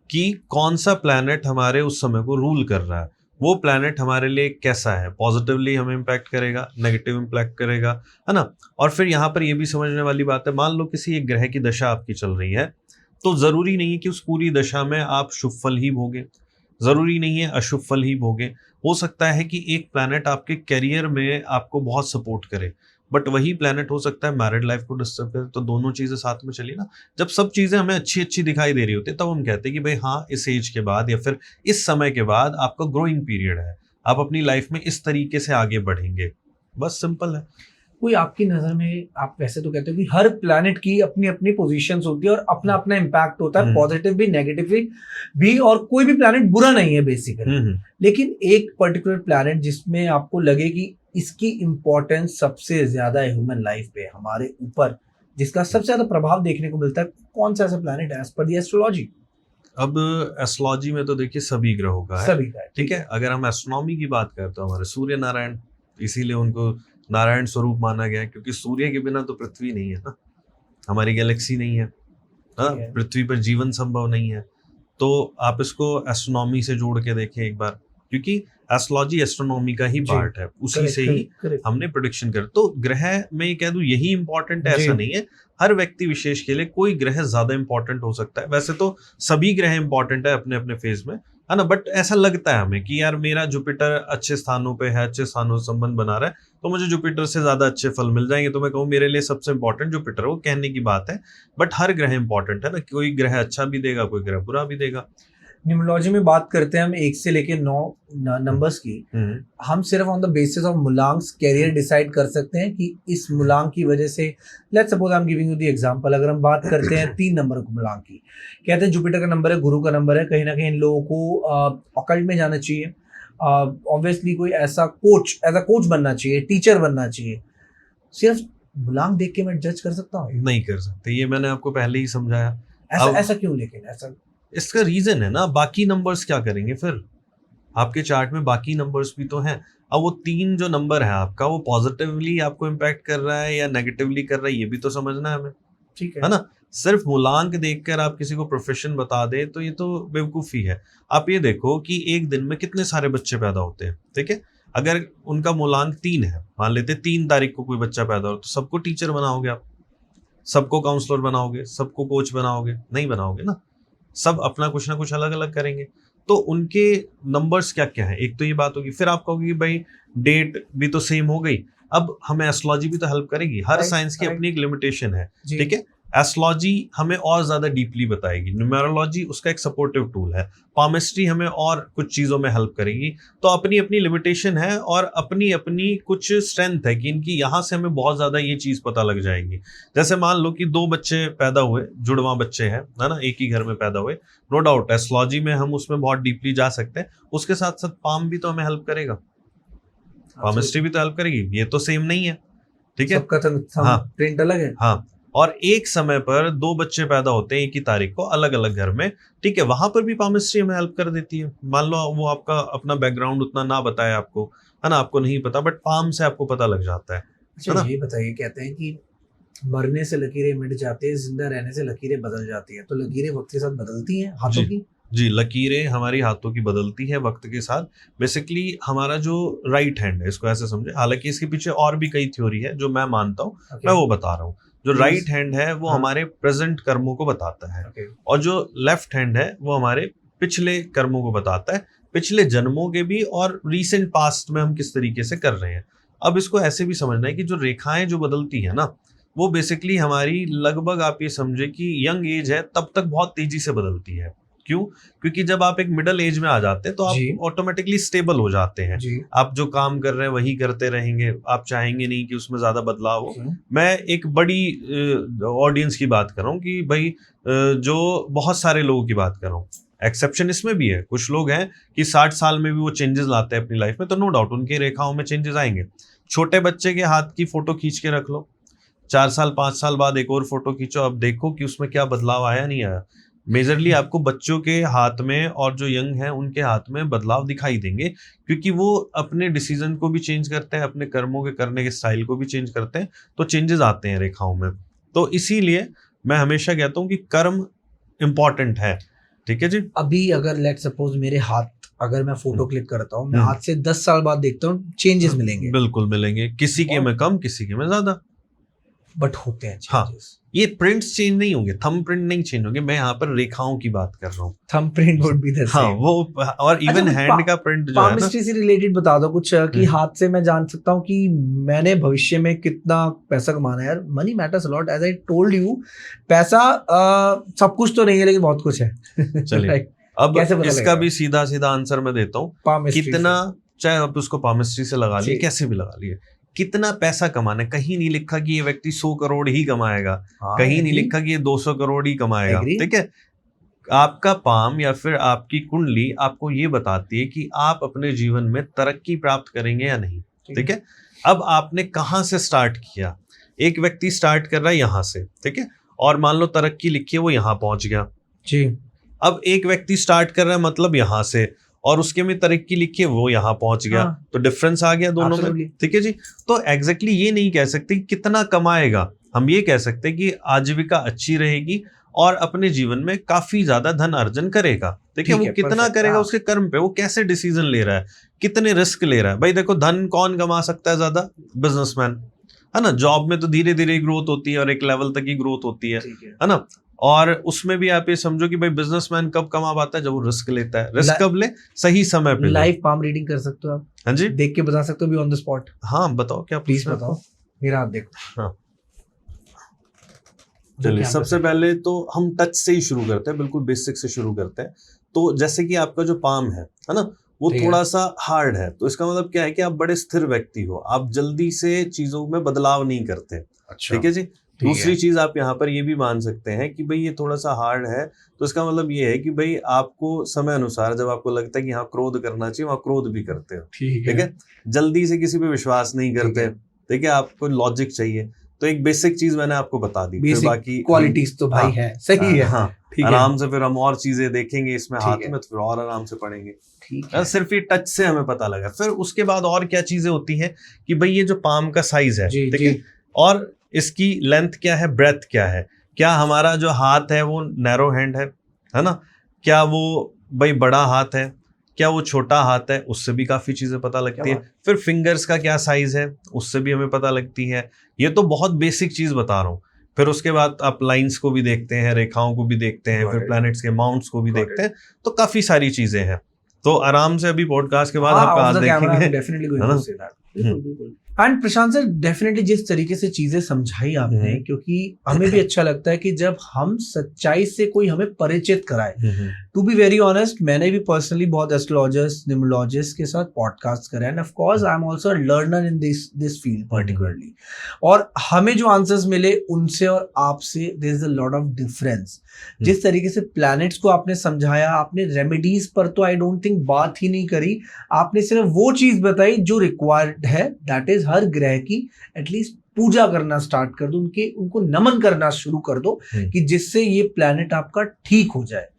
कि कौन सा प्लैनेट हमारे उस समय को रूल कर रहा है, वो प्लैनेट हमारे लिए कैसा है, पॉजिटिवली हमें इम्पैक्ट करेगा, नेगेटिव इम्पैक्ट करेगा, है ना। और फिर यहाँ पर ये भी समझने वाली बात है, मान लो किसी एक ग्रह की दशा आपकी चल रही है, तो जरूरी नहीं है कि उस पूरी दशा में आप शुभ फल ही भोगे, जरूरी नहीं है अशुभ फल ही भोगे। हो सकता है कि एक प्लैनेट आपके करियर में आपको बहुत सपोर्ट करे, बट वही प्लेनेट हो सकता है मैरिड लाइफ को डिस्टर्ब करे, तो दोनों चीजें साथ में चली ना। जब सब चीजें हमें अच्छी अच्छी दिखाई दे रही होती है तब हम कहते हैं कि भाई हाँ, इस एज के बाद या फिर इस समय के बाद आपका ग्रोइंग पीरियड है, आप अपनी लाइफ में इस तरीके से आगे बढ़ेंगे। बस सिंपल है। कोई आपकी नजर में, आप वैसे तो कहते हो कि हर प्लैनेट की अपनी अपनी पोजीशंस होती है और अपना अपना इम्पैक्ट होता है, पॉजिटिव भी नेगेटिव भी, और कोई भी प्लैनेट बुरा नहीं है बेसिकली, लेकिन एक पर्टिकुलर प्लैनेट जिसमें आपको लगे कि इसकी इंपॉर्टेंस सबसे ज्यादा है ह्यूमन लाइफ पे, हमारे ऊपर, जिसका सबसे ज्यादा प्रभाव देखने को मिलता है, कौन सा ऐसा प्लैनेट है एज पर दी एस्ट्रोलॉजी? अब एस्ट्रोलॉजी में तो देखिए सभी ग्रहों का है, सभी का है, ठीक है। अगर हम एस्ट्रोनॉमी की बात करते तो हमारे सूर्य नारायण, इसीलिए उनको नारायण स्वरूप माना गया है, क्योंकि सूर्य के बिना तो पृथ्वी नहीं है ना, हमारी गैलेक्सी नहीं है, हाँ, पृथ्वी पर जीवन संभव नहीं है। तो आप इसको एस्ट्रोनॉमी से जोड़ के देखें एक बार, क्योंकि एस्ट्रोलॉजी एस्ट्रोनॉमी का ही पार्ट है, उसी से ही हमने प्रेडिक्शन कर। तो ग्रह में कह दूं यही इंपॉर्टेंट है ऐसा नहीं है, हर व्यक्ति विशेष के लिए कोई ग्रह ज्यादा इंपॉर्टेंट हो सकता है। वैसे तो सभी ग्रह इंपॉर्टेंट है अपने अपने फेज में, है ना, बट ऐसा लगता है हमें कि यार मेरा जुपिटर अच्छे स्थानों पे है, अच्छे स्थानों से संबंध बना रहा है, तो मुझे जुपिटर से ज्यादा अच्छे फल मिल जाएंगे, तो मैं कहूँ मेरे लिए सबसे इंपॉर्टेंट जुपिटर है। वो कहने की बात है, बट हर ग्रह इंपॉर्टेंट है ना, कोई ग्रह अच्छा भी देगा, कोई ग्रह बुरा भी देगा। न्यूमरोलॉजी में बात करते हैं हम 1 से लेके 9 नंबर्स की, हम सिर्फ ऑन द बेसिस ऑफ मूलांक कैरियर डिसाइड कर सकते हैं कि इस मूलांक की वजह से, let's suppose I am giving you the example, अगर हम बात करते हैं 3 नंबर को मूलांक की, कहते हैं जुपिटर का नंबर है, गुरु का नंबर है, कहीं ना कहीं इन लोगों को ऑकल्ट में जाना चाहिए, ऑब्वियसली कोई ऐसा कोच, एज अ कोच बनना चाहिए, टीचर बनना चाहिए। सिर्फ मूलांक देख के मैं जज कर सकता हूँ? नहीं कर सकते, ये मैंने आपको पहले ही समझाया। ऐसा क्यों? लेकिन ऐसा इसका रीजन है ना, बाकी नंबर्स क्या करेंगे फिर, आपके चार्ट में बाकी नंबर्स भी तो हैं। अब वो 3 जो नंबर है आपका, वो पॉजिटिवली आपको इम्पैक्ट कर रहा है या नेगेटिवली कर रहा है, ये भी तो समझना है हमें, ठीक है ना। सिर्फ मूलांक देखकर आप किसी को प्रोफेशन बता दे तो ये तो बेवकूफ़ी है। आप ये देखो कि एक दिन में कितने सारे बच्चे पैदा होते हैं, ठीक है। अगर उनका मूलांक 3 है, मान लेते 3 तारीख को कोई बच्चा पैदा हो, तो सबको टीचर बनाओगे आप, सबको काउंसलर बनाओगे, सबको कोच बनाओगे? नहीं बनाओगे ना, सब अपना कुछ ना कुछ अलग अलग करेंगे। तो उनके नंबर्स क्या क्या है, एक तो ये बात होगी। फिर आप कहोगे भाई डेट भी तो सेम हो गई, अब हमें एस्ट्रोलॉजी भी तो हेल्प करेगी। हर साइंस की अपनी एक लिमिटेशन है, ठीक है। एस्ट्रोलॉजी हमें और ज्यादा डीपली बताएगी, न्यूमेरोलॉजी उसका एक सपोर्टिव टूल है, पामिस्ट्री हमें और कुछ चीजों में हेल्प करेगी। तो अपनी अपनी लिमिटेशन है और अपनी अपनी कुछ स्ट्रेंथ है कि इनकी यहाँ से हमें बहुत ज्यादा ये चीज पता लग जाएगी। जैसे मान लो कि 2 बच्चे पैदा हुए, जुड़वा बच्चे हैं, है ना, एक ही घर में पैदा हुए, नो डाउट एस्ट्रोलॉजी में हम उसमें बहुत डीपली जा सकते हैं। उसके साथ साथ पाम भी तो हमें हेल्प करेगा, पामिस्ट्री भी तो हेल्प करेगी, ये तो सेम नहीं है, ठीक है, सबका तो हाँ, प्रिंट अलग है। हाँ, और एक समय पर 2 बच्चे पैदा होते हैं एक ही तारीख को अलग अलग घर में, ठीक है, वहां पर भी पामिस्ट्री हमें हेल्प कर देती है। मान लो वो आपका अपना बैकग्राउंड उतना ना बताए आपको, है ना, आपको नहीं पता, बट पाम से आपको पता लग जाता है। अच्छा, ये बताइए, कहते हैं कि मरने से लकीरें मिट जाती है, जिंदा रहने से लकीरें बदल जाती है, तो लकीरें वक्त के साथ बदलती हैं हाथों की? जी, लकीरें हमारी हाथों की बदलती है वक्त के साथ। बेसिकली हमारा जो राइट हैंड है, इसको ऐसे समझे, हालांकि इसके पीछे और भी कई थ्योरी है जो मैं मानता हूँ, मैं वो बता रहा हूँ। जो राइट हैंड है वो हमारे प्रेजेंट कर्मों को बताता है, और जो लेफ्ट हैंड है वो हमारे पिछले कर्मों को बताता है, पिछले जन्मों के भी और रीसेंट पास्ट में हम किस तरीके से कर रहे हैं। अब इसको ऐसे भी समझना है कि जो रेखाएं जो बदलती है ना, वो बेसिकली हमारी लगभग आप ये समझे कि यंग एज है तब तक बहुत तेजी से बदलती है। क्यों? क्योंकि जब आप एक मिडिल एज में आ जाते हैं तो आप ऑटोमेटिकली स्टेबल हो जाते हैं, आप जो काम कर रहे हैं वही करते रहेंगे, आप चाहेंगे नहीं कि उसमें ज्यादा बदलाव हो। मैं एक बड़ी ऑडियंस की बात कर रहा हूँ कि भाई जो बहुत सारे लोगों की बात कर रहा हूँ, एक्सेप्शन इसमें भी है, कुछ लोग हैं कि 60 साल में भी वो चेंजेस लाते हैं अपनी लाइफ में, तो नो डाउट उनकी रेखाओं में चेंजेस आएंगे। छोटे बच्चे के हाथ की फोटो खींच के रख लो, 4 साल 5 साल बाद एक और फोटो खींचो, अब देखो कि उसमें क्या बदलाव आया नहीं आया। मेजरली आपको बच्चों के हाथ में और जो यंग हैं उनके हाथ में बदलाव दिखाई देंगे, क्योंकि वो अपने डिसीजन को भी चेंज करते हैं, अपने कर्मों के करने के स्टाइल को भी चेंज करते हैं, तो चेंजेस आते हैं रेखाओं में। तो इसीलिए मैं हमेशा कहता हूँ कि कर्म इंपॉर्टेंट है, ठीक है जी। अभी अगर लेट सपोज मेरे हाथ, अगर मैं फोटो क्लिक करता हूँ, मैं आज से 10 साल बाद देखता हूँ, चेंजेस मिलेंगे? बिल्कुल मिलेंगे, किसी के में कम, किसी के में ज्यादा। बट होते हैं हाँ, चेंजेस। ये प्रिंट्स चेंज नहीं होंगे, थंब प्रिंट नहीं चेंज होंगे, मैं यहाँ पर रेखाओं की बात कर रहा हूँ। Thumb print would be the हाँ, सेम। वो और इवन हैंड का प्रिंट जो है ना, पामिस्ट्री से रिलेटेड बता दो कुछ कि हाथ से मैं जान सकता हूँ कि मैंने भविष्य में कितना पैसा कमाना है। यार money matters a lot, as I told you, पैसा सब कुछ तो नहीं है लेकिन बहुत कुछ है। चलिए Right. अब कैसे पता इसका लगेगा? भी सीधा सीधा आंसर मैं देता हूँ। Palmistry कितना, चाहे आप उसको पामिस्ट्री से लगा लिए, जी। कैसे भी लगा लिए, कितना पैसा कमाना है, कहीं नहीं लिखा कि ये व्यक्ति 100 करोड़ ही कमाएगा, हाँ, कहीं नहीं agree. लिखा कि ये 200 करोड़ ही कमाएगा, Agree. ठीक है। आपका पाम या फिर आपकी कुंडली आपको ये बताती है कि आप अपने जीवन में तरक्की प्राप्त करेंगे या नहीं, ठीक है। अब आपने कहाँ से स्टार्ट किया, एक व्यक्ति स्टार्ट कर रहा है यहाँ से, ठीक है, और मान लो तरक्की लिखी है, वो यहाँ पहुंच गया जी। अब एक व्यक्ति स्टार्ट कर रहा है मतलब यहाँ से, और उसके में तरक्की लिखी है, वो यहाँ पहुंच गया, हाँ। तो डिफरेंस आ गया दोनों में, ठीक है जी। तो एग्जैक्टली ये नहीं कह सकते कि कितना कमाएगा, हम ये कह सकते हैं कि आजीविका अच्छी रहेगी और अपने जीवन में काफी ज्यादा धन अर्जन करेगा, ठीक है। वो कितना करेगा उसके कर्म पे, वो कैसे डिसीजन ले रहा है, कितने रिस्क ले रहा है। भाई देखो, धन कौन कमा सकता है ज्यादा? बिजनेसमैन, है ना। जॉब में तो धीरे धीरे ग्रोथ होती है और एक लेवल तक ही ग्रोथ होती है ना। और उसमें भी आप ये समझो कि भाई बिजनेसमैन कब कमा पाता है, जब वो रिस्क लेता है। रिस्क कब ले? सही समय पे। लाइव पाम रीडिंग कर सकते हो आप? हाँ जी, देख के बता सकते हो भी ऑन द स्पॉट? हाँ बताओ, क्या प्लीज बताओ, मेरा हाथ देखो। हाँ चलिए, सबसे पहले तो हम टच से ही शुरू करते हैं, बिल्कुल बेसिक से शुरू करते हैं। तो जैसे कि आपका जो पाम है ना, वो थोड़ा सा हार्ड है, तो इसका मतलब क्या है कि आप बड़े स्थिर व्यक्ति हो, आप जल्दी से चीजों में बदलाव नहीं करते, ठीक है जी। दूसरी चीज आप यहाँ पर ये भी मान सकते हैं कि भाई ये थोड़ा सा हार्ड है, तो इसका मतलब ये है कि भाई आपको समय अनुसार जब आपको लगता है कि हाँ क्रोध करना चाहिए, वहाँ क्रोध भी करते हो, ठीक है। जल्दी से किसी पे विश्वास नहीं करते, ठीक है। आपको लॉजिक चाहिए, तो एक बेसिक चीज मैंने आपको बता दी। फिर बाकी क्वालिटीज तो भाई है, सही है। हाँ, आराम से फिर हम और चीजें देखेंगे इसमें हाथ में, तो फिर और आराम से पढ़ेंगे, ठीक है। सिर्फ ये टच से हमें पता लगा। फिर उसके बाद और क्या चीजें होती हैं कि भाई ये जो पाम का साइज है, ठीक है, और इसकी लेंथ क्या है, ब्रेथ क्या है, क्या हमारा जो हाथ है वो नैरो हैंड है ना, क्या वो भाई बड़ा हाथ है, क्या वो छोटा हाथ है, उससे भी काफी चीजें पता लगती है। फिर फिंगर्स का क्या साइज है, उससे भी हमें पता लगती है। ये तो बहुत बेसिक चीज बता रहा हूँ। फिर उसके बाद आप लाइंस को भी देखते हैं, रेखाओं को भी देखते हैं, फिर प्लैनेट्स के माउंट्स को भी देखते हैं, तो काफी सारी चीजें हैं। तो आराम से अभी पॉडकास्ट के बाद आपका हाथ देखेंगे। एंड प्रशांत सर, डेफिनेटली जिस तरीके से चीजें समझाई आपने, क्योंकि हमें भी अच्छा लगता है कि जब हम सच्चाई से कोई हमें परिचित कराए। टू बी वेरी ऑनेस्ट, मैंने भी पर्सनली बहुत एस्ट्रोलॉजर्स, न्यूमरोलॉजिस्ट के साथ पॉडकास्ट करे, and of course I am also a learner in this field particularly. और हमें जो आंसर्स मिले उनसे और आपसे, there is a lot of difference. जिस तरीके से प्लैनेट्स को आपने समझाया, आपने रेमेडीज पर तो आई डोंट थिंक बात ही नहीं करी, आपने सिर्फ वो चीज बताई जो रिक्वायर्ड है, दैट इज हर ग्रह की एटलीस्ट पूजा करना स्टार्ट कर दो, उनको नमन करना शुरू कर दो, कि जिससे ये प्लैनेट आपका ठीक हो जाए।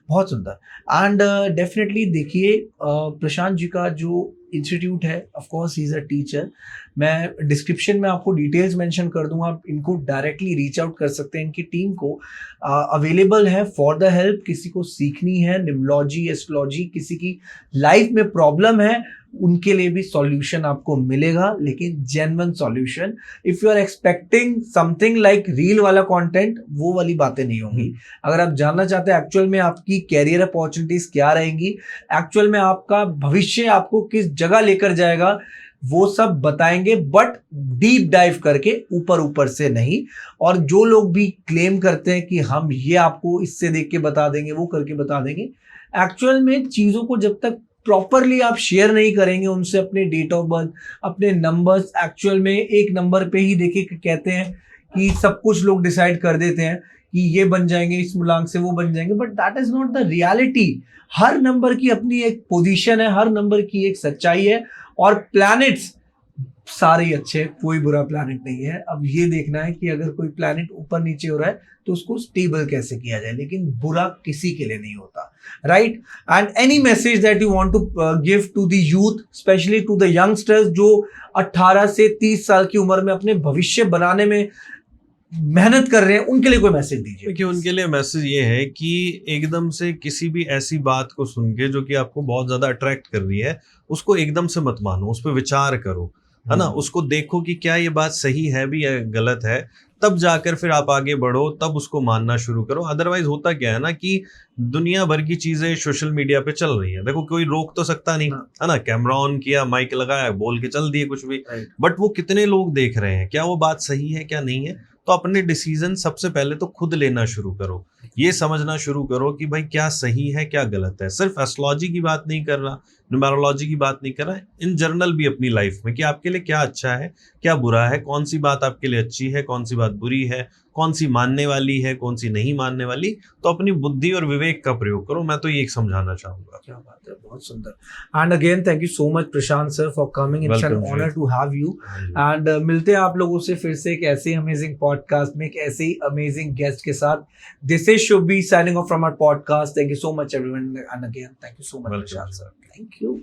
बहुत सुंदर। एंड डेफिनेटली देखिए, प्रशांत जी का जो इंस्टीट्यूट है, of course he is a teacher. मैं डिस्क्रिप्शन में आपको डिटेल्स मेंशन कर दूंगा, आप इनको डायरेक्टली रीच आउट कर सकते हैं। इनकी टीम को अवेलेबल है फॉर द हेल्प। किसी को सीखनी है न्यूमरोलॉजी, एस्ट्रोलॉजी, किसी की लाइफ में प्रॉब्लम है, उनके लिए भी सॉल्यूशन आपको मिलेगा, लेकिन genuine solution. If you are expecting something like reel वाला कंटेंट, वो वाली बातें नहीं होंगी। अगर आप जानना चाहते हैं एक्चुअल में आपकी कैरियर अपॉर्चुनिटीज क्या रहेंगी, एक्चुअल में आपका भविष्य आपको किस जगह लेकर जाएगा, वो सब बताएंगे, बट डीप डाइव करके, ऊपर ऊपर से नहीं। और जो लोग भी क्लेम करते हैं कि हम ये आपको इससे देख के बता देंगे, वो करके बता देंगे, एक्चुअल में चीजों को जब तक प्रॉपरली आप शेयर नहीं करेंगे उनसे, अपने डेट ऑफ बर्थ, अपने नंबर्स, एक्चुअल में एक नंबर पे ही देखे, कहते हैं कि सब कुछ लोग डिसाइड कर देते हैं कि ये बन जाएंगे, इस मूलांक से वो बन जाएंगे, but that is not the reality. Her number की अपनी एक पोजीशन है, हर नंबर की एक सच्चाई है, और प्लैनेट्स सारे ही अच्छे, कोई बुरा प्लैनेट नहीं है। अब ये देखना है कि अगर कोई प्लैनेट ऊपर नीचे हो रहा है तो उसको स्टेबल कैसे किया जाए, लेकिन बुरा किसी के लिए नहीं होता, right. And any message that you want to give to the youth, specially to the youngsters जो 18 से 30 साल की उम्र में अपने भविष्य बनाने में मेहनत कर रहे हैं, उनके लिए कोई मैसेज दीजिए। देखिए, उनके लिए मैसेज ये है कि एकदम से किसी भी ऐसी बात को सुन के जो कि आपको बहुत ज्यादा अट्रैक्ट कर रही है, उसको एकदम से मत मानो, उस पर विचार करो, है ना। उसको देखो कि क्या ये बात सही है भी या गलत है। तब जाकर फिर आप आगे बढ़ो, तब उसको मानना शुरू करो। अदरवाइज होता क्या है ना कि दुनिया भर की चीजें सोशल मीडिया पे चल रही है, देखो कोई रोक तो सकता नहीं है ना, कैमरा ऑन किया, माइक लगाया, बोल के चल दिए कुछ भी, बट वो कितने लोग देख रहे हैं, क्या वो बात सही है क्या नहीं है। तो अपने डिसीजन सबसे पहले तो खुद लेना शुरू करो, ये समझना शुरू करो कि भाई क्या सही है क्या गलत है। सिर्फ एस्ट्रोलॉजी की बात नहीं कर रहा, न्यूमेरोलॉजी की बात नहीं कर रहा, इन जनरल भी अपनी लाइफ में कि आपके लिए क्या अच्छा है क्या बुरा है, कौन सी बात आपके लिए अच्छी है, कौन सी बात बुरी है, कौन सी मानने वाली है, कौन सी नहीं मानने वाली। तो अपनी बुद्धि और विवेक का प्रयोग करो, मैं तो ये समझाना चाहूंगा। क्या बात है, बहुत सुंदर। And again thank you so much Prashant sir for coming, it's an Welcome, honour to have you. And मिलते हैं आप लोगों से फिर से एक ऐसे अमेजिंग पॉडकास्ट में, एक ऐसे ही अमेजिंग गेस्ट के साथ। This is Shubh B signing off from our podcast. Thank you so much everyone, and again thank you so much Welcome. Prashant sir, thank you.